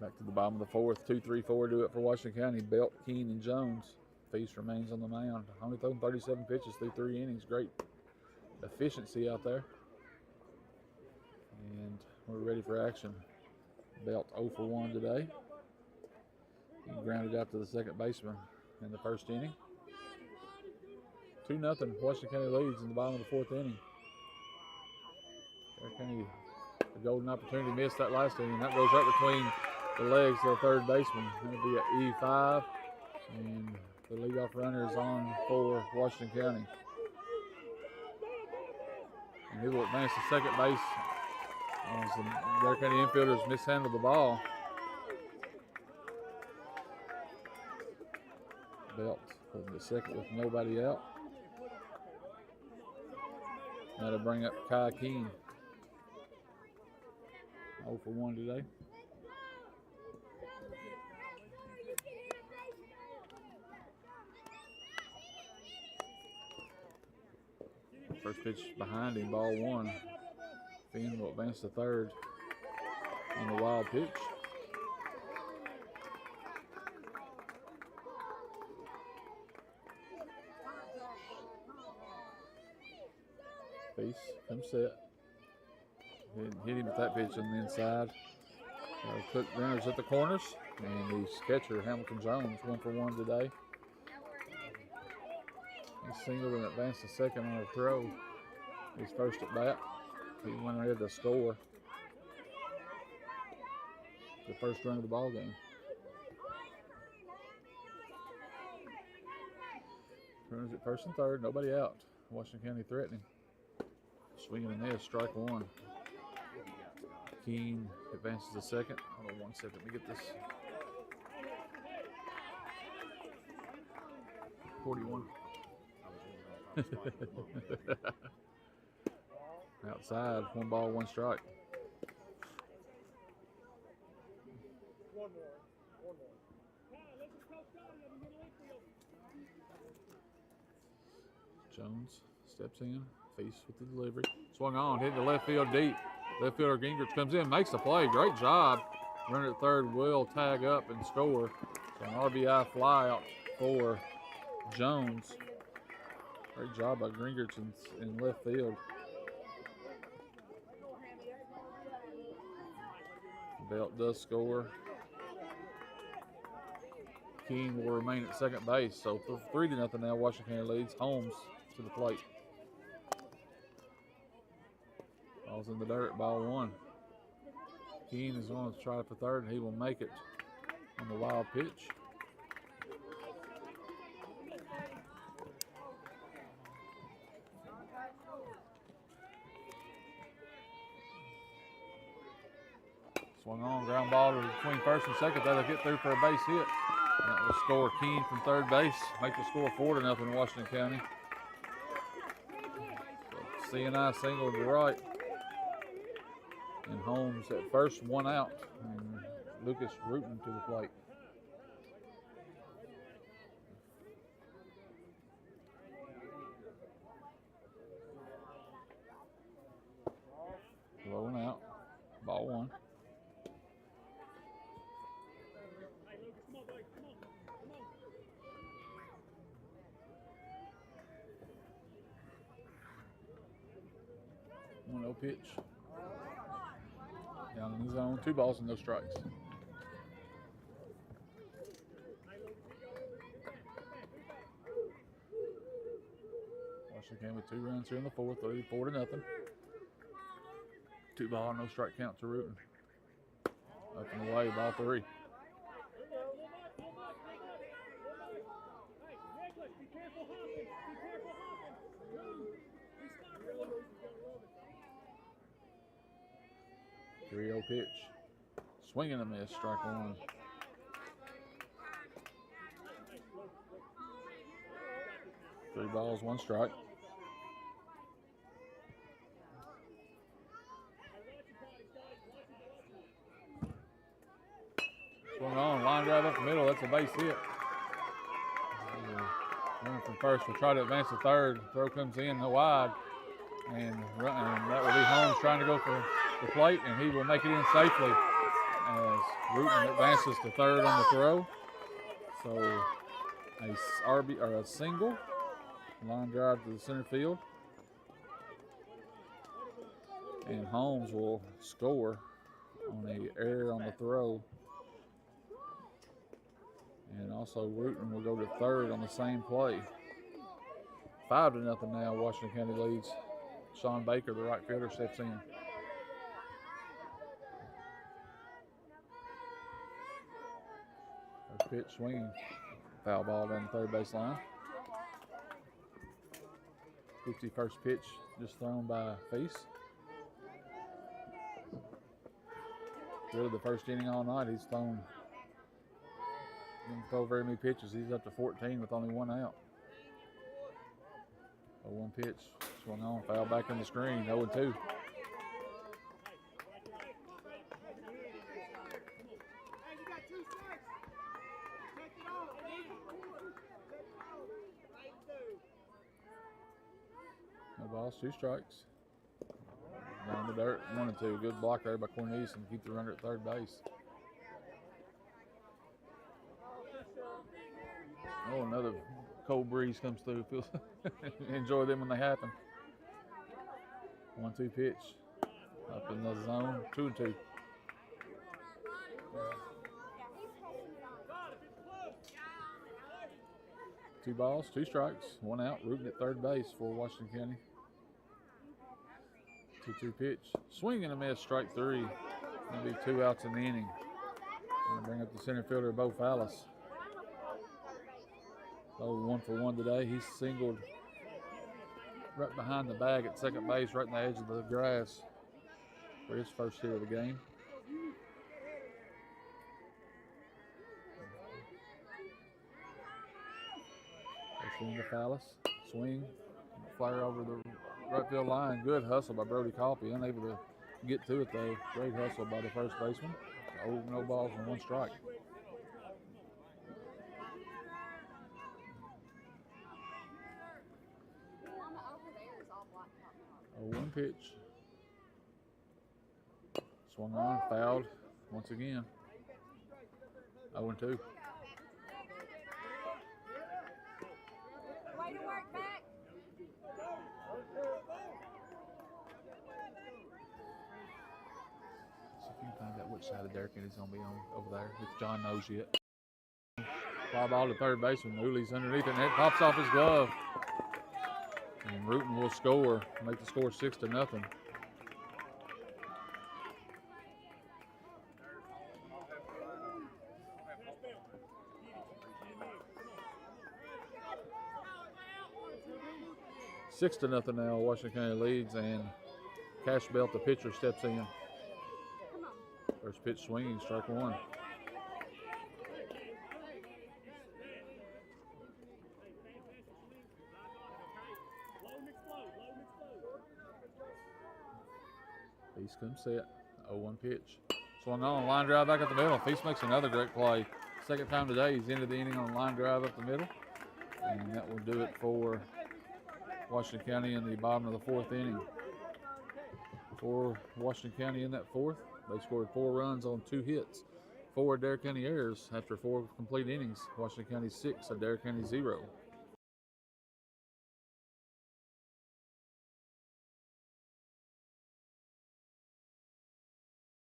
Back to the bottom of the fourth. 2-3-4 do it for Washington County. Belt, Keene, and Jones. Feast remains on the mound. Only thrown 37 pitches through 3 innings. Great efficiency out there. And we're ready for action. Belt 0 for 1 today. He grounded out to the second baseman in the first inning. 2-0. Washington County leads in the bottom of the fourth inning. Adair County, a golden opportunity, missed that last inning. That goes right between the legs of the third baseman. That'll be an E5, and the leadoff runner is on for Washington County. And he will advance to second base as the Adair County infielders mishandled the ball. Belt putting the second with nobody out. That'll bring up Kai Keene. 0 for 1 today. First pitch behind him, ball 1. Finn will advance to third on the wild pitch. Face comes set. Hit him with that pitch on the inside. Put runners at the corners, and the catcher Hamilton Jones 1 for 1 today. He singled and advanced to second on a throw. His first at bat. He went ahead to score the first run of the ball game. Runners at first and third, nobody out. Washington County threatening. Swinging and miss, strike 1. Keene advances to second. Hold on 1 second, let me get this. 41. Outside, 1 ball, 1 strike. Jones steps in, face with the delivery. Swung on, hit the left field deep. Left fielder Gingrich comes in, makes the play. Great job. Runner at third will tag up and score. So an RBI fly out for Jones. Great job by Gingrich in left field. Belt does score. Keene will remain at second base. So 3-0 now, Washington County leads. Holmes to the plate. Ball's in the dirt, ball 1. Keene is going to try for third, and he will make it on the wild pitch. Swung on, ground ball to between first and second. That'll get through for a base hit. And that will score Keene from third base. Make the score 4-0 in Washington County. So CNI single to the right. And Holmes at first, 1 out. And Lucas Rutan to the plate. Low and out. Ball 1. No pitch. Down in the zone, 2 balls and no strikes. Washington came with 2 runs here in the fourth, 4-0. 2 ball, no strike count to Rutan. Up and away, ball 3. Three-0 pitch. Swing and a miss, strike 1. Three balls, 1 strike. Swung on, line drive up the middle. That's a base hit. Running from first will try to advance to third. Throw comes in wide, and that will be Holmes trying to go for the plate, and he will make it in safely. as Rutan advances to third on the throw. So a single line drive to the center field, and Holmes will score on an error on the throw. And also Rutan will go to third on the same play. 5-0 now, Washington County leads. Sean Baker, the right fielder, steps in. First pitch swinging. Foul ball down the third base line. 51st pitch just thrown by Feast. Really the first inning all night, he's thrown, didn't throw very many pitches. He's up to 14 with only one out. 0-1 pitch, swung on, foul back in the screen, 0-2. No balls, 2 strikes. Down the dirt, 1-2. Good block there by Cornelius and keep the runner at third base. Oh, another cold breeze comes through. Enjoy them when they happen. 1-2 pitch. Up in the zone, 2-2. Two balls, 2 strikes, 1 out. Rutan at third base for Washington County. 2-2 pitch. Swing and a miss, strike 3. Gonna be 2 outs in the inning. Gonna bring up the center fielder, Bo Fallis. Bo 1 for 1 today. He's singled right behind the bag at second base, right in the edge of the grass for his first hit of the game. Swing to Fallis. Swing. Flare over the right field line. Good hustle by Brody Coffey. Unable to get to it though. Great hustle by the first baseman. Oh, no balls and 1 strike. Oh, 1 pitch. Swung on, fouled once again. 0-2. Way to work back. See if you can find out which side of Adair County he's going to be on over there, if John knows yet. Fly ball to third baseman. Mooley's underneath it, and it pops off his glove. And Rutan will score, make the score 6-0. Six to nothing now. Washington County leads, and Cash Belt, the pitcher, steps in. First pitch swinging, strike 1. Feast comes set. 0-1 pitch. Swung on, line drive back up the middle. Feast makes another great play. Second time today, he's ended the inning on a line drive up the middle. And that will do it for Washington County in the bottom of the 4th inning. For Washington County in that 4th, they scored 4 runs on 2 hits. 4 Adair County errors after 4 complete innings. Washington County 6, Adair County 0.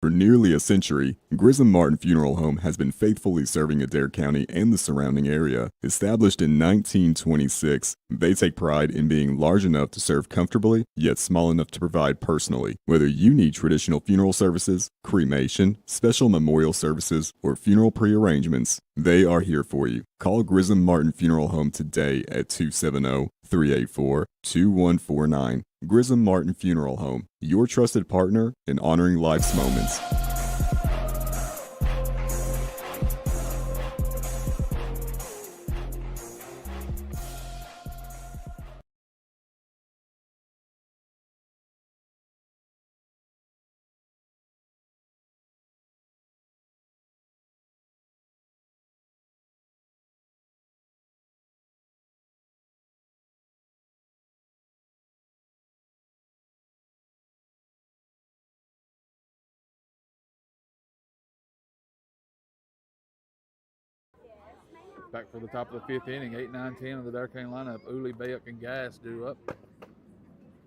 For nearly a century, Grissom Martin Funeral Home has been faithfully serving Adair County and the surrounding area. Established in 1926, they take pride in being large enough to serve comfortably, yet small enough to provide personally. Whether you need traditional funeral services, cremation, special memorial services, or funeral prearrangements, they are here for you. Call Grissom Martin Funeral Home today at 270-384-2149. Grissom Martin Funeral Home, your trusted partner in honoring life's moments. Back for the top of the 5th inning, 8, 9, 10 of the Adair County lineup. Uli, Bayuk, and Gass due up.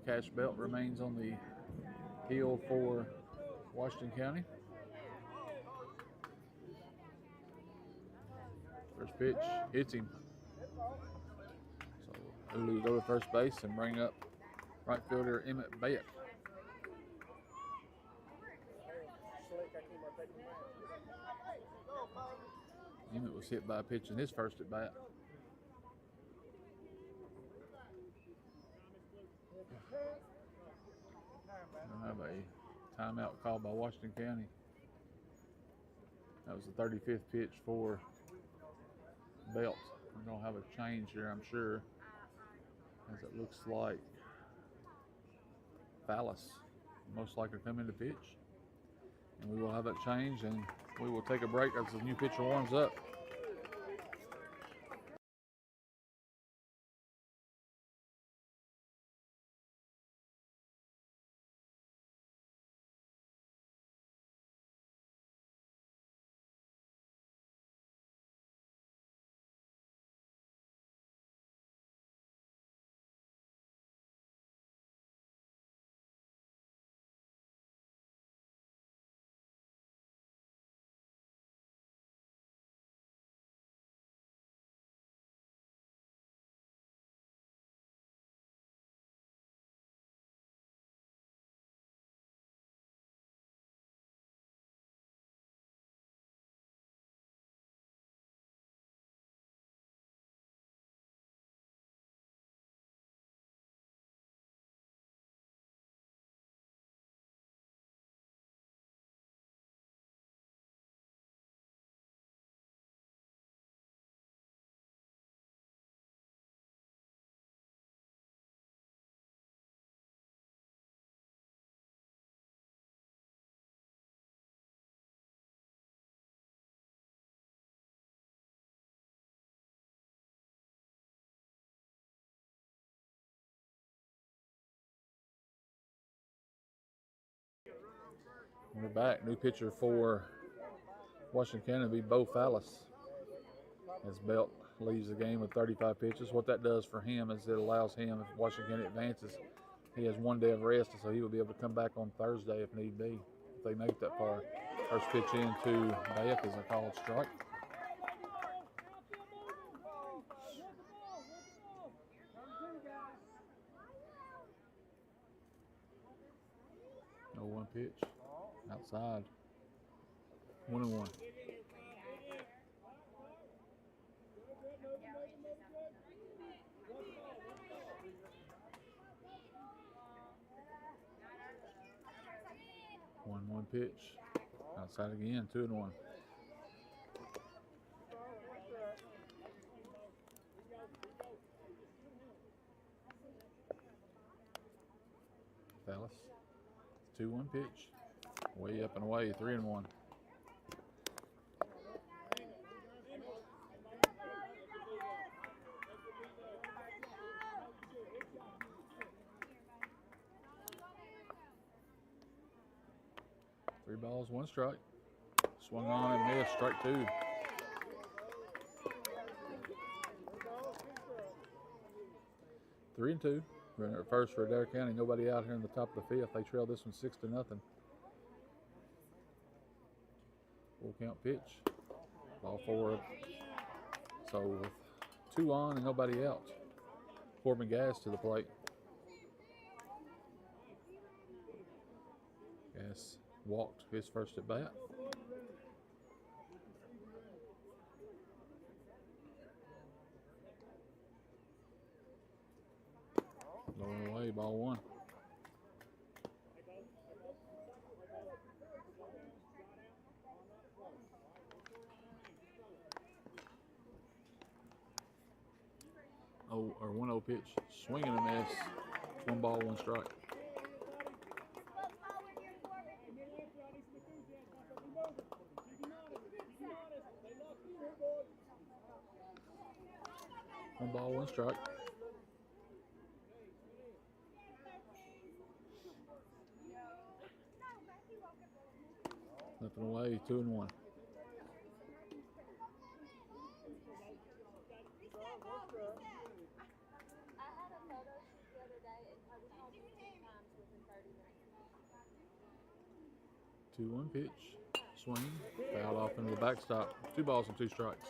Cash belt remains on the hill for Washington County. First pitch hits him. So Uli will go to first base and bring up right fielder Emmett Bayuk. Emmett was hit by a pitch in his first at bat. We'll have a timeout called by Washington County. That was the 35th pitch for Belt. We're going to have a change here, I'm sure, as it looks like Fallis most likely come into pitch. And we will have that change, and we will take a break as the new pitcher warms up. We're back. New pitcher for Washington County will be Bo Fallis, as Belt leaves the game with 35 pitches. What that does for him is it allows him, if Washington County advances, he has 1 day of rest, so he will be able to come back on Thursday if need be, if they make it that far. First pitch into Bayek is a called strike. No 1 pitch. Outside. 1-1. One pitch. Outside again. 2-1. Fellas. 2-1 pitch. Way up and away, 3-1. Three balls, 1 strike. Swung on and missed, strike 2. Three and 2. Runner at first for Adair County. Nobody out here in the top of the 5th. They trail this one 6-0. Full count pitch. Ball 4. So with 2 on and nobody out. Corbin Gass to the plate. Gass walked his first at bat. Going away, ball 1. Oh, or 1-0 pitch. Swinging a miss. 1 ball, 1 strike. One ball, 1 strike. Nothing away, 2-1. 2-1 pitch. Swing. Fouled off into the backstop. 2 balls and 2 strikes.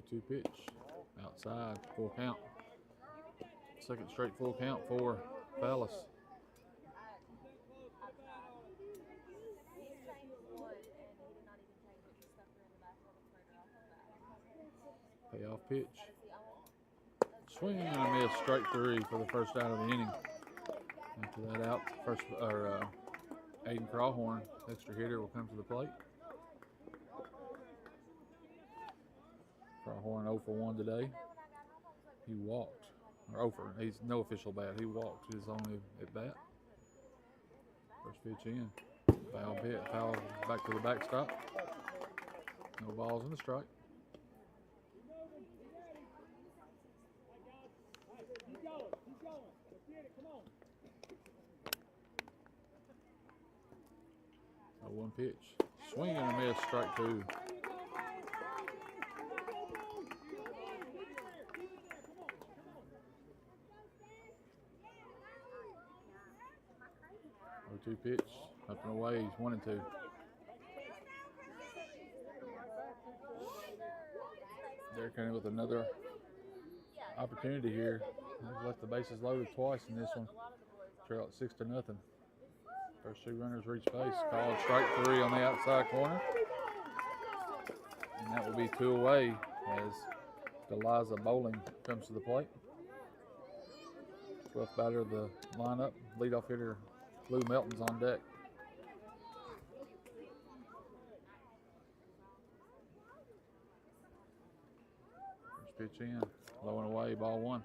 Two pitch. Outside. Full count. Second straight full count for Fallis. Payoff pitch. Swing and a miss, strike 3 for the first out of the inning. After that out, Aiden Crawhorn, extra hitter, will come to the plate. Crawhorn 0 for 1 today. He walked, or 0 for, he's no official bat. He walked his only at bat. First pitch in. Foul pitch, foul back to the backstop. No balls in the strike. A 1 pitch. Swing and a miss, strike 2. Oh, 2 pitch. Up and away, he's 1 and 2. Adair County with another opportunity here. They've left the bases loaded twice in this one. Trail at 6-0. First 2 runners reach base. Called strike 3 on the outside corner. And that will be 2 away as Deliza Bowling comes to the plate. 12th batter of the lineup. Leadoff hitter Lou Melton's on deck. First pitch in. Low and away, ball 1.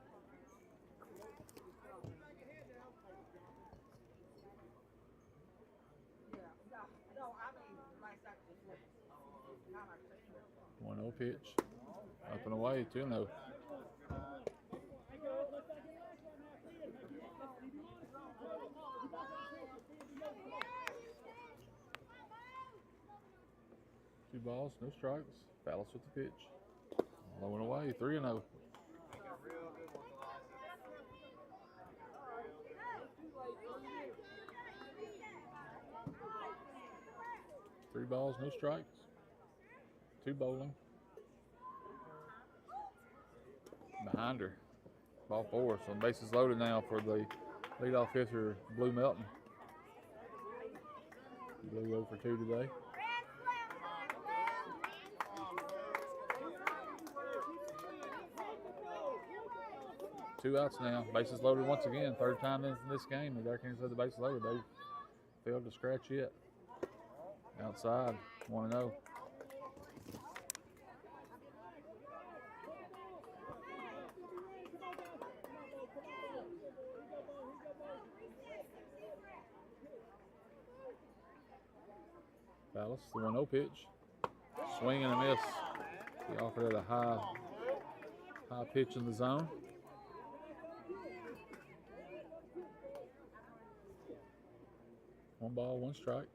One 0 pitch. Up and away, 2-0. Two balls, no strikes. Fallis with the pitch. Low and away, 3-0. Three balls, no strikes. 2 bowling. Behind her. Ball 4. So bases loaded now for the leadoff hitter, Blue Melton. Blue 0 for 2 today. Two outs now. Bases loaded once again. 3rd time in this game. The Adair County said the bases loaded. They failed to scratch yet. Outside, 1-0. Fallis, the 1-0 pitch. Swing and a miss. He offered it a high pitch in the zone. One ball, 1 strike.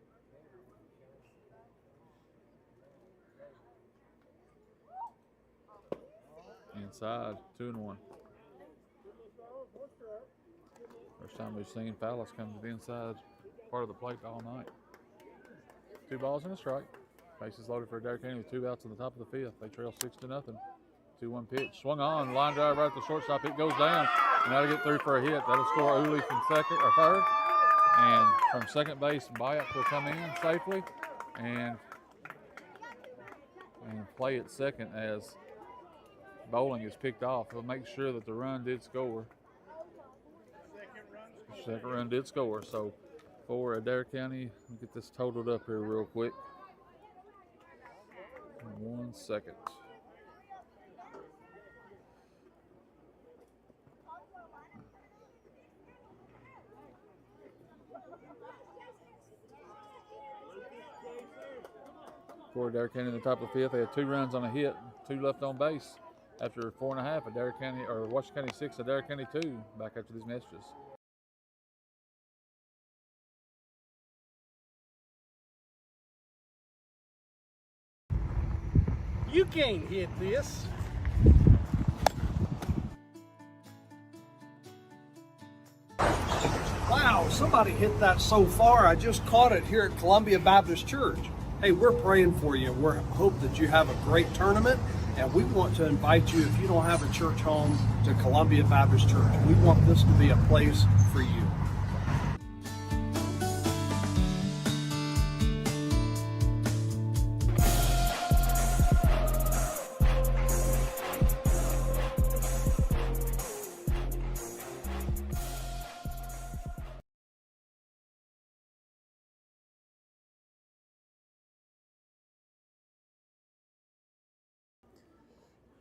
Inside, 2-1. First time we've seen Fallis come to the inside part of the plate all night. 2 balls and a strike. Bases loaded for Adair County with 2 outs on the top of the 5th. They trail 6-0. 2-1 pitch. Swung on. Line drive right at the shortstop. It goes down. And that'll get through for a hit. That'll score Uli from 2nd or 3rd. And from second base, Byatt will come in safely and play at second as Bowling is picked off. He'll make sure that the run did score. Second run did score. So for Adair County, let me get this totaled up here real quick. 1 second. For Adair County in the top of the 5th, they had 2 runs on a hit, 2 left on base. After 4.5, Adair County, or Washington County 6, Adair County 2. Back after these messages. You can't hit this. Wow, somebody hit that so far, I just caught it here at Columbia Baptist Church. Hey, we're praying for you. We hope that you have a great tournament, and we want to invite you, if you don't have a church home, to Columbia Baptist Church. We want this to be a place for you.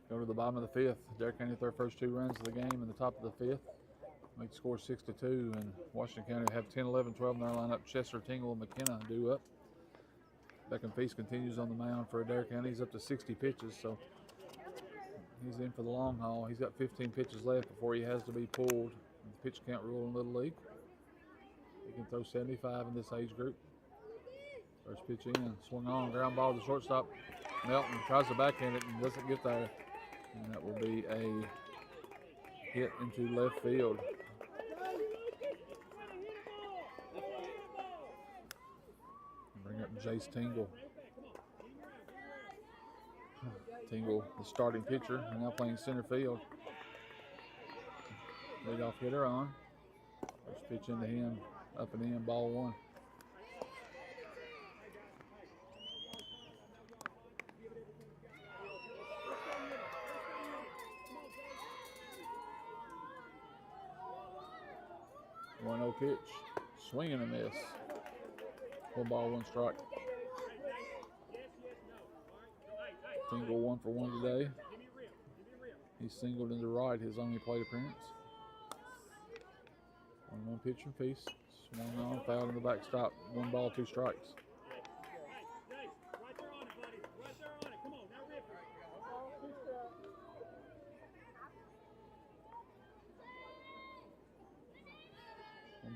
Go to the bottom of the fifth. Adair County with their first 2 runs of the game in the top of the fifth. Make the score 6-2, and Washington County have 10, 11, 12 in their lineup. Chester, Tingle, and McKenna due up. Beckham Feast continues on the mound for Adair County. He's up to 60 pitches, so he's in for the long haul. He's got 15 pitches left before he has to be pulled. The pitch count rule in Little League. He can throw 75 in this age group. First pitch in, swung on, ground ball to shortstop. Melton tries to backhand it and doesn't get there. And that will be a hit into left field. Bring up Jace Tingle. Tingle, the starting pitcher, and now playing center field. Leadoff hitter on. First pitch into him, up and in, ball 1. Pitch, swing and a miss. 1 ball, 1 strike. Tingle 1 for 1 today. He singled into right, his only plate appearance. 1-1 pitch from Feast. Swung on, fouled in the backstop. 1 ball, 2 strikes.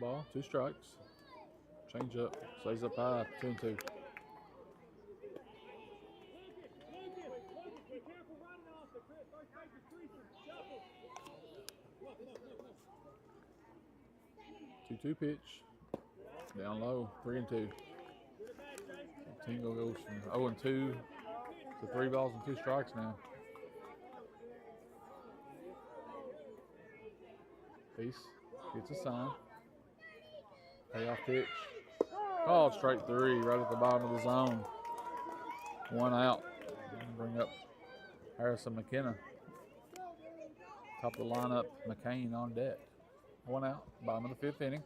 Ball, 2 strikes. Change up, stays up high, 2-2. Two pitch, down low, 3-2. Tingle goes from 0-2 to 3 balls and 2 strikes now. Peace gets a sign. Payoff pitch. Called straight 3 right at the bottom of the zone. 1 out. Bring up Harrison McKenna. Top of the lineup, McCain on deck. 1 out, bottom of the 5th inning.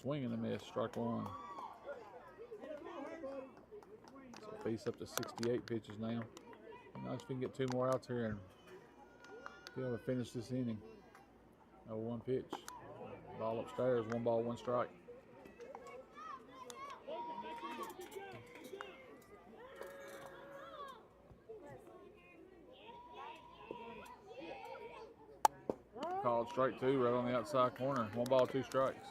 Swing and a miss, strike 1. So Feast up to 68 pitches now. Now if we can get 2 more outs here and be able to finish this inning. 0-1 pitch. Ball upstairs, 1 ball, 1 strike. Called strike 2 right on the outside corner. 1 ball, 2 strikes.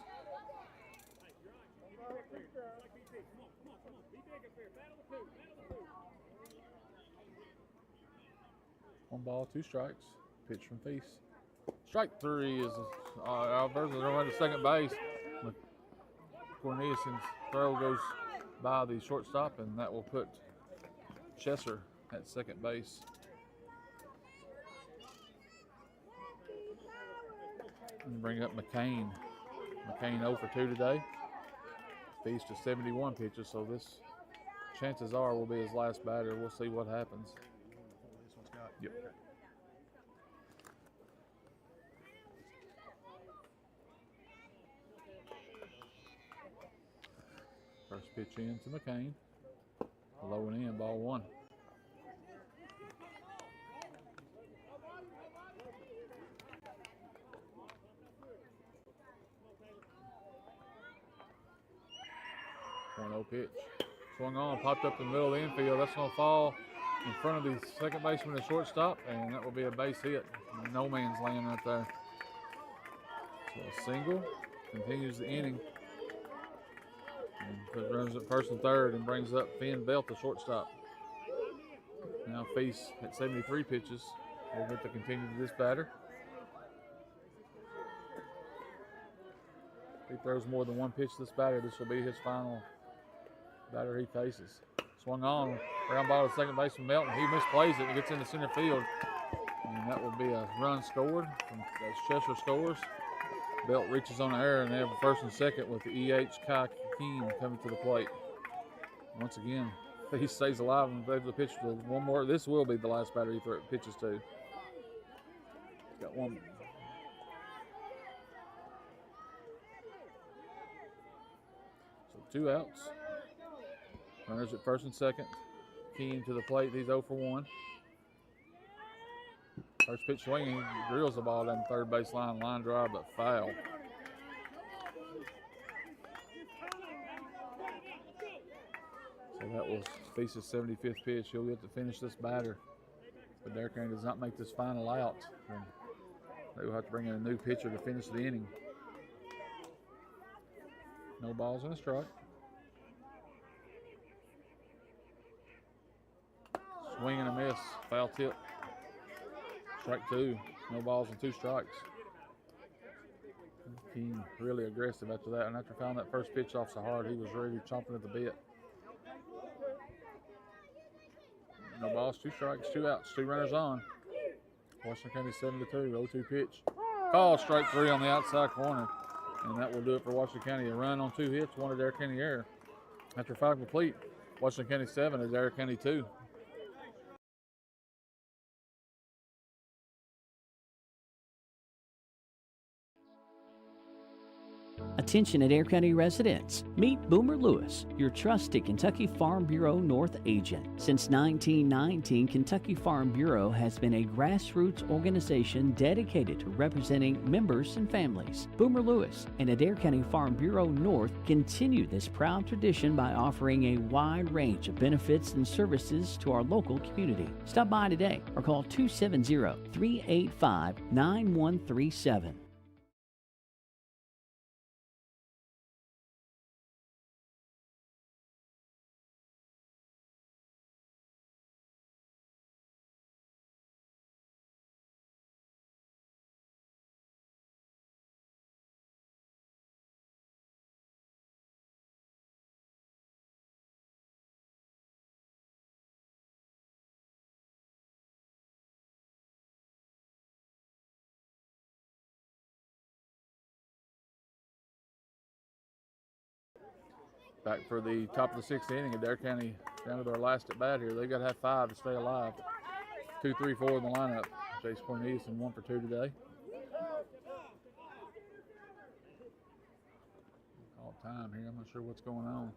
One ball, 2 strikes. Pitch from Feast. Strike 3 is Alberto's running to second base. Corneliuson's throw goes by the shortstop, and that will put Chesser at second base. And bring up McCain. McCain 0 for 2 today. Feast to 71 pitches, so this chances are will be his last batter. We'll see what happens. Yep. First pitch in to McCain. Low and in, ball 1. Pitch. Swung on, popped up in the middle of the infield. That's going to fall in front of the second baseman and shortstop, and that will be a base hit. No man's land right there. So a single continues the inning. And runs at first and third and brings up Finn Belt, the shortstop. Now Feast at 73 pitches. We'll get to continue to this batter. If he throws more than one pitch to this batter, this will be his final batter he faces. Swung on, ground ball to second baseman Melton. He misplays it and gets into center field. And that will be a run scored. As Cheshire scores, Belt reaches on the air, and they have a first and second with the E.H. Kai Keene coming to the plate. Once again, he stays alive and able to pitch to one more. This will be the last batter he pitches to. He's got one. So 2 outs. Runners at first and second. Keene to the plate. He's 0 for 1. First pitch swinging. He drills the ball down the third base line drive, but foul. So that was Feast's 75th pitch. He'll get to finish this batter. But Adair County does not make this final out. And they will have to bring in a new pitcher to finish the inning. No balls and a strike. Swing and a miss. Foul tip. Strike 2. No balls and 2 strikes. Keene really aggressive after that. And after fouling that first pitch off so hard, he was ready chomping at the bit. No balls, 2 strikes, 2 outs, 2 runners on. Washington County 7-2, 0-2 pitch. Call, strike 3 on the outside corner. And that will do it for Washington County. A run on 2 hits, 1 Adair County error. After 5 complete, Washington County 7, Adair County 2. Attention Adair County residents, meet Boomer Lewis, your trusted Kentucky Farm Bureau North agent. Since 1919, Kentucky Farm Bureau has been a grassroots organization dedicated to representing members and families. Boomer Lewis and Adair County Farm Bureau North continue this proud tradition by offering a wide range of benefits and services to our local community. Stop by today or call 270-385-9137. Back for the top of the 6th inning. Adair County down to their last at bat here. They've got to have 5 to stay alive. 2, 3, 4 in the lineup. Chase Cornelius and 1 for 2 today. All time here. I'm not sure what's going on.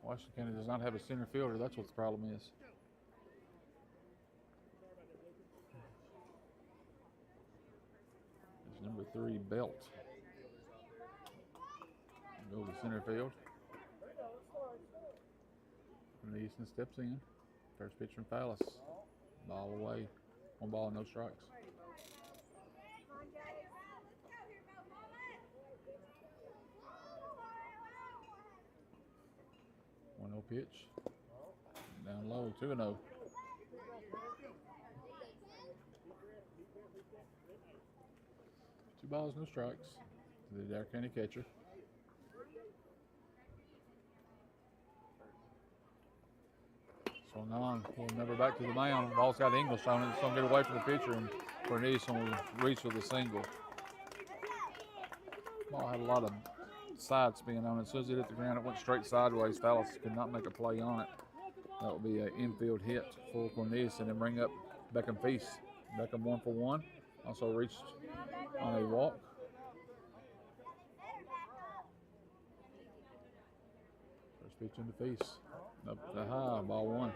Washington County does not have a center fielder. That's what the problem is. It's number 3, Belt. Go to center field. Easton steps in. First pitch from Fallis. Ball away. 1 ball, no strikes. One 0 pitch. Down low, 2-0. 2 balls, no strikes to the Adair County catcher. Swung on, pull never back to the mound. Ball's got English on it. It's going to get away from the pitcher, and Cornelius will reach with a single. Ball had a lot of side spin on it. As soon as it hit the ground, it went straight sideways. Fallis could not make a play on it. That will be an infield hit for Cornelius, and then bring up Beckham Feast. Beckham 1 for 1. Also reached on a walk. First pitch into Feast. Up the high, ball 1.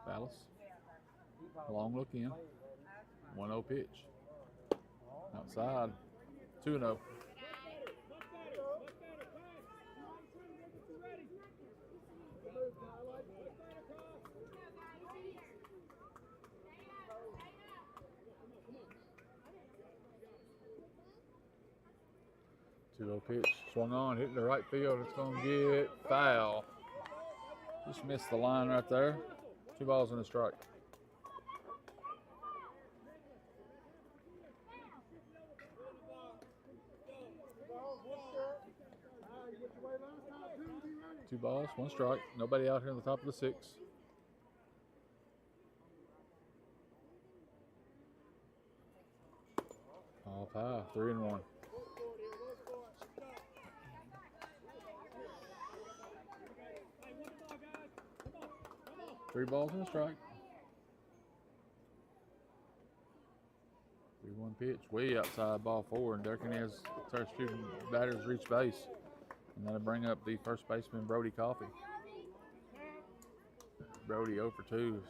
Fallis. Long look in. 1-0 pitch. Outside. 2-0. 2-0 pitch, swung on, hitting the right field. It's going to get foul. Just missed the line right there. 2 balls and a strike. Two balls, 1 strike. Nobody out here on the top of the 6. All high, 3-1. Three balls and a strike. 3-1 pitch, way outside, ball 4, and Durkin has starts shooting batters reach base. And that'll bring up the first baseman, Brody Coffey. Brody 0 for 2.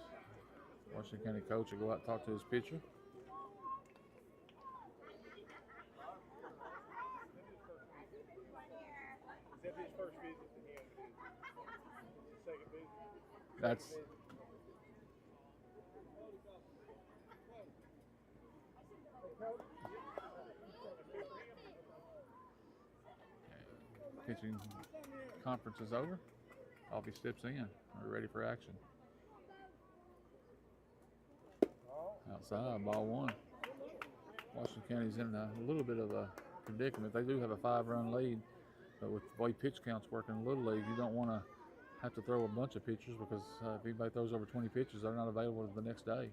Washington County coach will go out and talk to his pitcher. That's pitching conference is over. Coffee steps in. We're ready for action. Outside, ball 1. Washington County's in a little bit of a predicament. They do have a 5-run lead, but with the way pitch counts working in Little League, you don't want to have to throw a bunch of pitchers because if anybody throws over 20 pitches, they're not available the next day.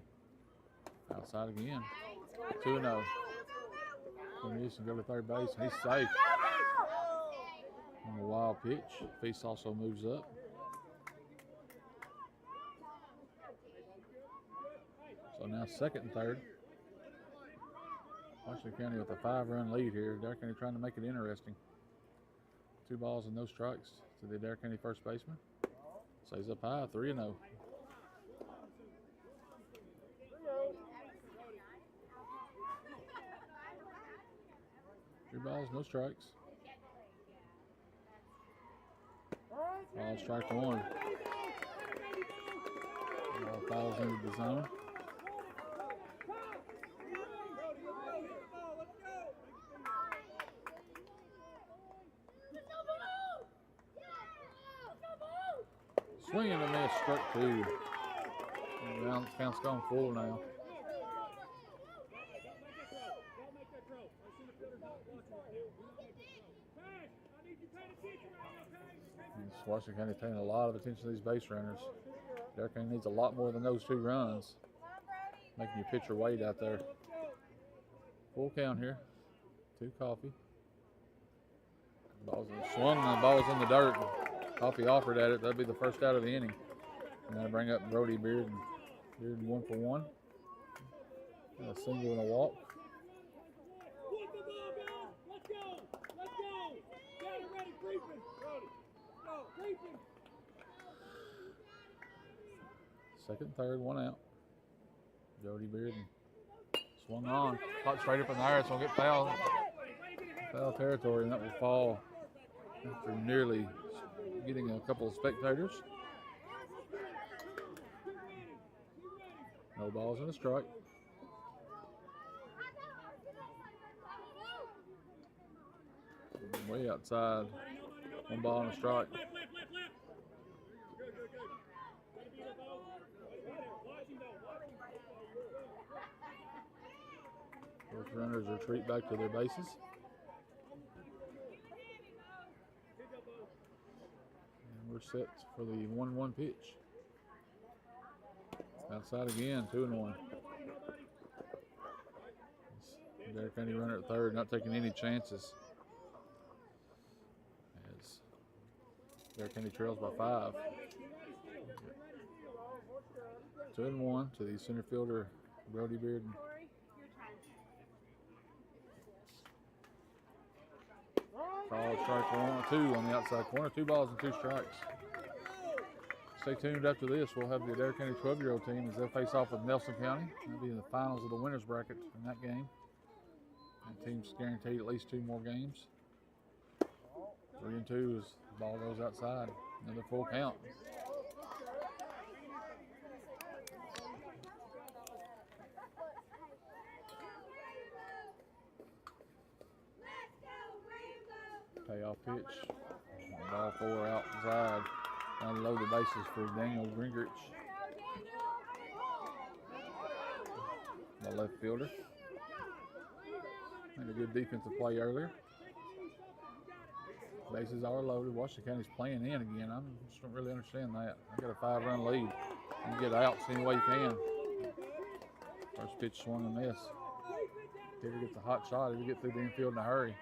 Outside again. 2-0. Cornelius can go to third base, and he's safe. On the wild pitch. Feast also moves up. So now second and third. Washington County with a 5-run lead here. Adair County trying to make it interesting. 2 balls and no strikes to the Adair County first baseman. Stays up high, 3-0. Three balls, no strikes. Ball strike 1. Ball fouls into the zone. Swing and a miss, struck 2. And count's gone full now. Washington County paying a lot of attention to these base runners. Adair County needs a lot more than those 2 runs. Making your pitcher wait out there. Full count here. 2 Coffee. Ball's swung and the ball's in the dirt. Coffee offered at it. That'd be the first out of the inning. And that'll bring up Brody Beard. Beard 1 for 1. A single and a walk. Second, third, 1 out. Jody Bearden swung on, caught straight up in the air. It's gonna get foul territory, and that will fall after nearly getting a couple of spectators. No balls and a strike. Way outside. 1 ball and a strike. Both runners retreat back to their bases. And we're set for the 1-1 pitch. Outside again, 2-1. Adair County runner at third, not taking any chances. As Adair County trails by 5. 2-1 to the center fielder, Brody Bearden. Call strike 1, 2 on the outside corner. 2 balls and 2 strikes. Stay tuned after this. We'll have the Adair County 12-year-old team as they face off with Nelson County. They'll be in the finals of the winners bracket in that game. And teams guaranteed at least 2 more games. 3-2 as the ball goes outside. Another full count. Payoff pitch. Ball 4 outside. Unload the bases for Daniel Gingrich, the left fielder. Made a good defensive play earlier. Bases are loaded. Washington County's playing in again. I just don't really understand that. I got a 5-run lead. You get outs any way you can. First pitch swung and miss. Hitter gets a hot shot. If you get through the infield in a hurry.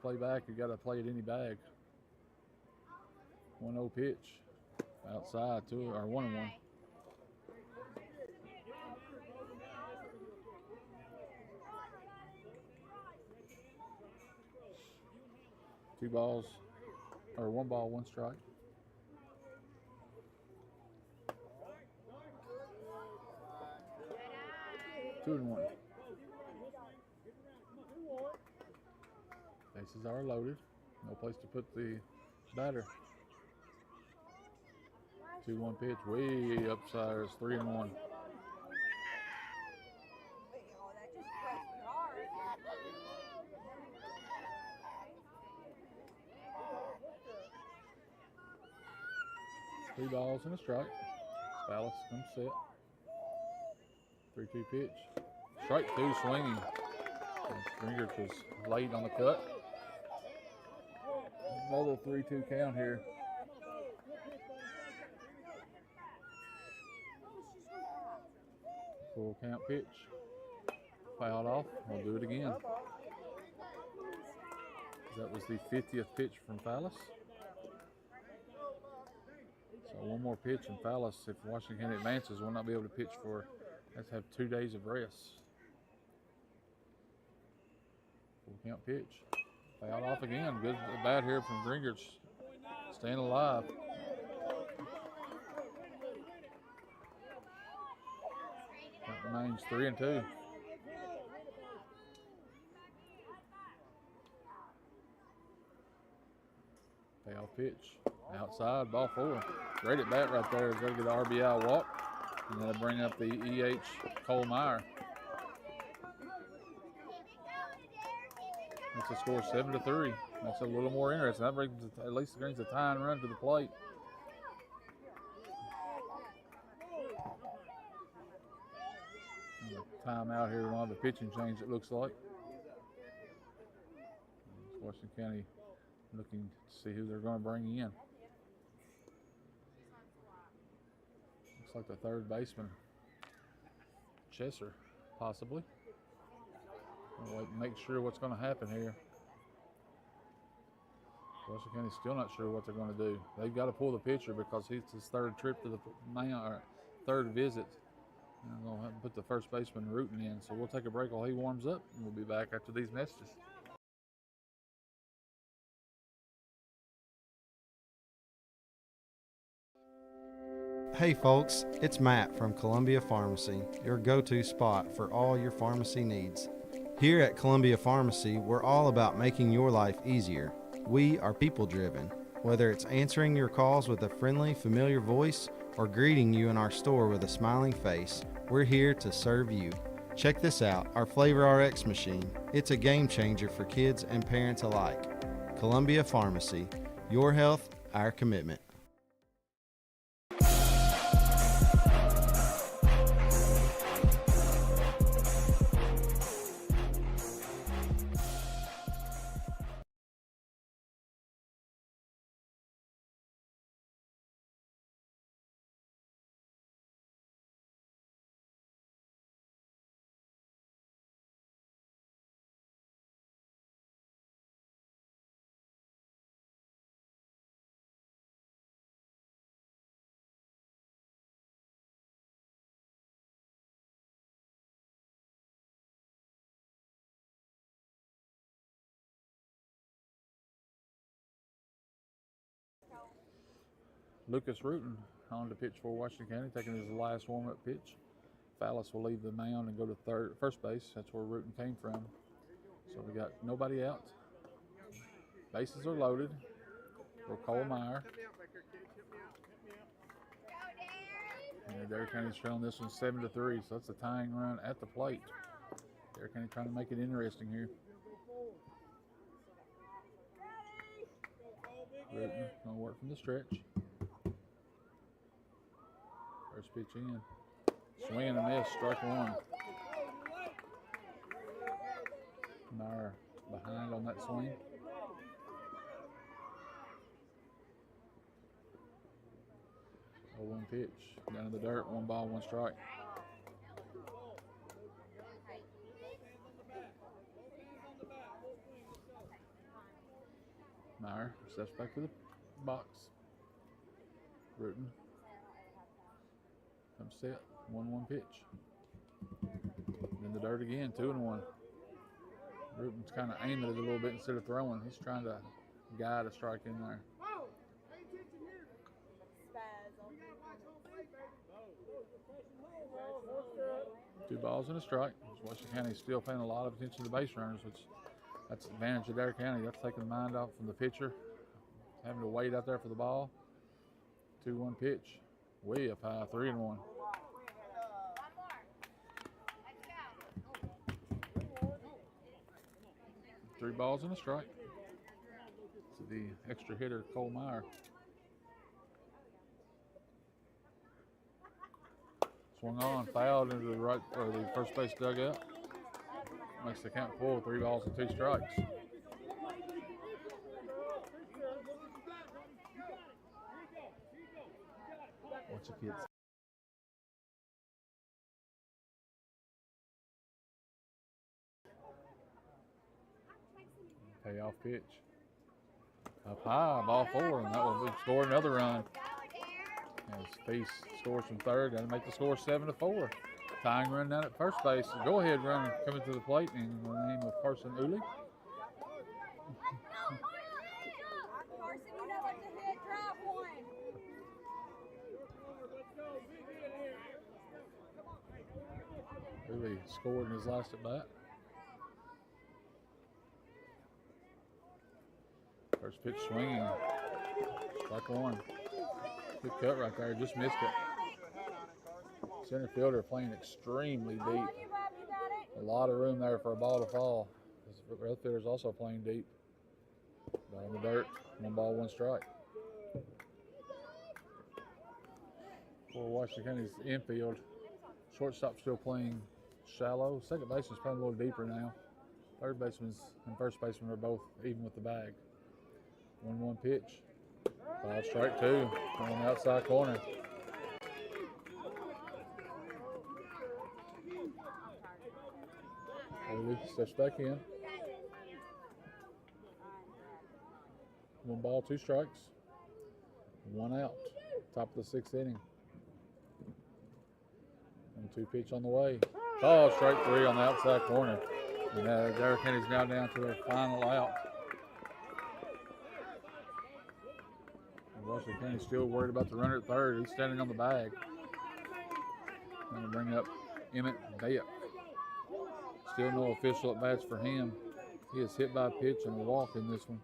Play back, you got to play it any bag. 1-0 pitch. Outside, 1-1. Two balls, or 1 ball, 1 strike. Two and 1. Bases are loaded. No place to put the batter. 2-1 pitch, way upstairs, 3-1. Three balls and a strike. Fallis comes set. 3-2 pitch. Strike 2 swinging. Gingrich was late on the cut. Another 3-2 count here. Full count pitch. Fouled off. We'll do it again. That was the 50th pitch from Fallis. So 1 more pitch and Fallis, if Washington County advances, will not be able to pitch for, let's have 2 days of rest. Full count pitch. Fouled off again. Good bat here from Gingrich. Staying alive. That remains 3-2. Payoff pitch. Outside, ball 4. Great at bat right there. He's going to get an RBI walk. And that'll bring up the EH Cole Meyer. That's a score 7-3. That's a little more interesting. That brings at least brings a tying run to the plate. Timeout here on the pitching change, it looks like. Washington County looking to see who they're going to bring in. Looks like the third baseman, Chesser, possibly. We'll wait and make sure what's going to happen here. Washington County's still not sure what they're going to do. They've got to pull the pitcher because it's his third trip to the mound, or third visit. And I'm going to have to put the first baseman rooting in. So we'll take a break while he warms up, and we'll be back after these messages. Hey folks, it's Matt from Columbia Pharmacy, your go-to spot for all your pharmacy needs. Here at Columbia Pharmacy, we're all about making your life easier. We are people-driven. Whether it's answering your calls with a friendly, familiar voice or greeting you in our store with a smiling face, we're here to serve you. Check this out, our Flavor RX machine. It's a game changer for kids and parents alike. Columbia Pharmacy, your health, our commitment. Lucas Rutan on to pitch for Washington County, taking his last warm-up pitch. Fallis will leave the mound and go to first base. That's where Rutan came from. So we got nobody out. Bases are loaded for Cole Meyer. And Adair County's trailing this one 7-3, so that's a tying run at the plate. Adair County trying to make it interesting here. Bruton gonna work from the stretch. First pitch in. Swing and a miss, strike one. Meyer behind on that swing. Oh, one pitch. Down in the dirt, 1 ball, 1 strike. Meyer steps back to the box. Bruton. Comes set. 1-1 pitch. In the dirt again, 2-1. Bruton's kind of aiming it a little bit instead of throwing. He's trying to guide a strike in there. 2 balls and a strike. Washington County is still paying a lot of attention to the base runners, which that's the advantage of Adair County. That's taking the mind off from the pitcher, having to wait out there for the ball. 2-1 pitch. Way up high, 3-1. 3 balls and a strike to the extra hitter, Cole Meyer. Swung on, fouled into the right or the first base dugout. Makes the count full, 3 balls and 2 strikes. Watch the kids. Payoff pitch. Up high, ball 4, and that will score another run. As Feast scores from third, got to make the score 7-4. Tying run down at first base. Go ahead run coming to the plate in the name of Carson Uli. Uli scored in his last at bat. First pitch swinging. Strike 1. Good cut right there, just missed it. Center fielder playing extremely deep. A lot of room there for a ball to fall. The right fielder's also playing deep. Ball in the dirt, 1 ball, 1 strike. For Washington County's infield, shortstop still playing shallow. Second baseman's playing a little deeper now. Third baseman and first baseman are both even with the bag. 1-1 pitch. Foul, strike 2 on the outside corner. Uli steps back in. 1 ball, 2 strikes. 1 out. Top of the 6th inning. 1-2 pitch on the way. Oh, strike 3 on the outside corner. And Adair County's now down to their final out. Washington County's still worried about the runner at third. He's standing on the bag. Going to bring up Emmett Bayek. Still no official at bats for him. He is hit by a pitch and a walk in this one.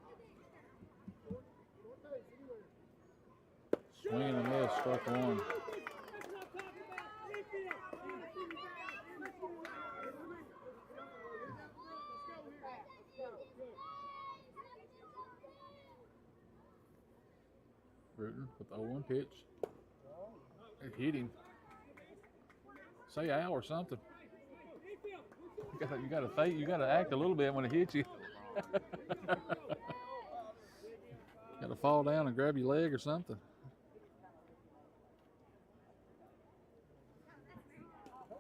Swing and a miss, strike 1. Bruton with the 0-1 pitch. It hit him. Say ow or something. You gotta think, you gotta act a little bit when it hits you. Gotta fall down and grab your leg or something.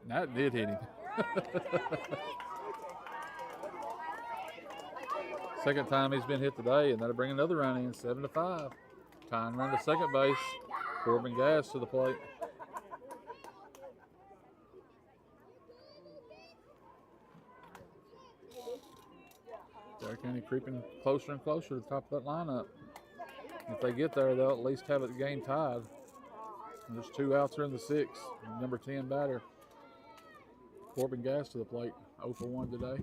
That did hit him. Second time he's been hit today, and that'll bring another run in, 7-5. Tying run to second base. Corbin Gass to the plate. Adair County creeping closer and closer to the top of that lineup. If they get there, they'll at least have the game tied. And there's 2 outs here in the 6th. Number 10 batter, Corbin Gass to the plate. 0 for 1 today.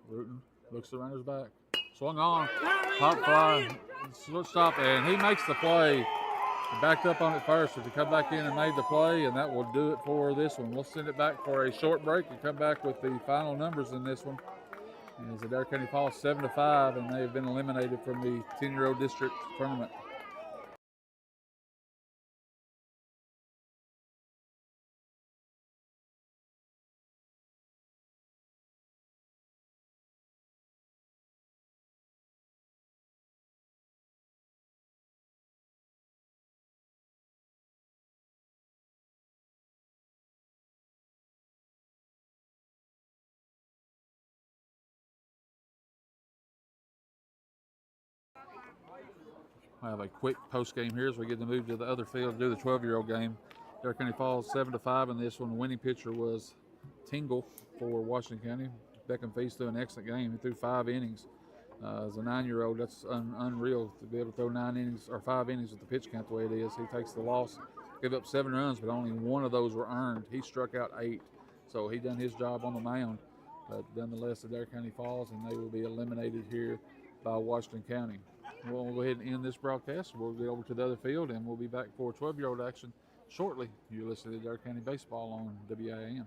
Bruton looks the runners back. Swung on. Pop fly. Shortstop, and he makes the play. He backed up on it first. If he come back in and made the play, and that will do it for this one. We'll send it back for a short break and come back with the final numbers in this one. And it's Adair County Falls 7-5, and they have been eliminated from the 10-year-old district tournament. I have a quick post game here as we get to move to the other field to do the 12-year-old game. Adair County Falls 7-5 in this one. The winning pitcher was Tingle for Washington County. Beckham Feast threw an excellent game. He threw 5 innings. As a 9-year-old, that's unreal to be able to throw 9 innings or 5 innings with the pitch count the way it is. He takes the loss, gave up 7 runs, but only 1 of those were earned. He struck out 8, so he done his job on the mound. But nonetheless, Adair County Falls, and they will be eliminated here by Washington County. We'll go ahead and end this broadcast. We'll get over to the other field, and we'll be back for 12-year-old action shortly. You're listening to Adair County Baseball on WIAM.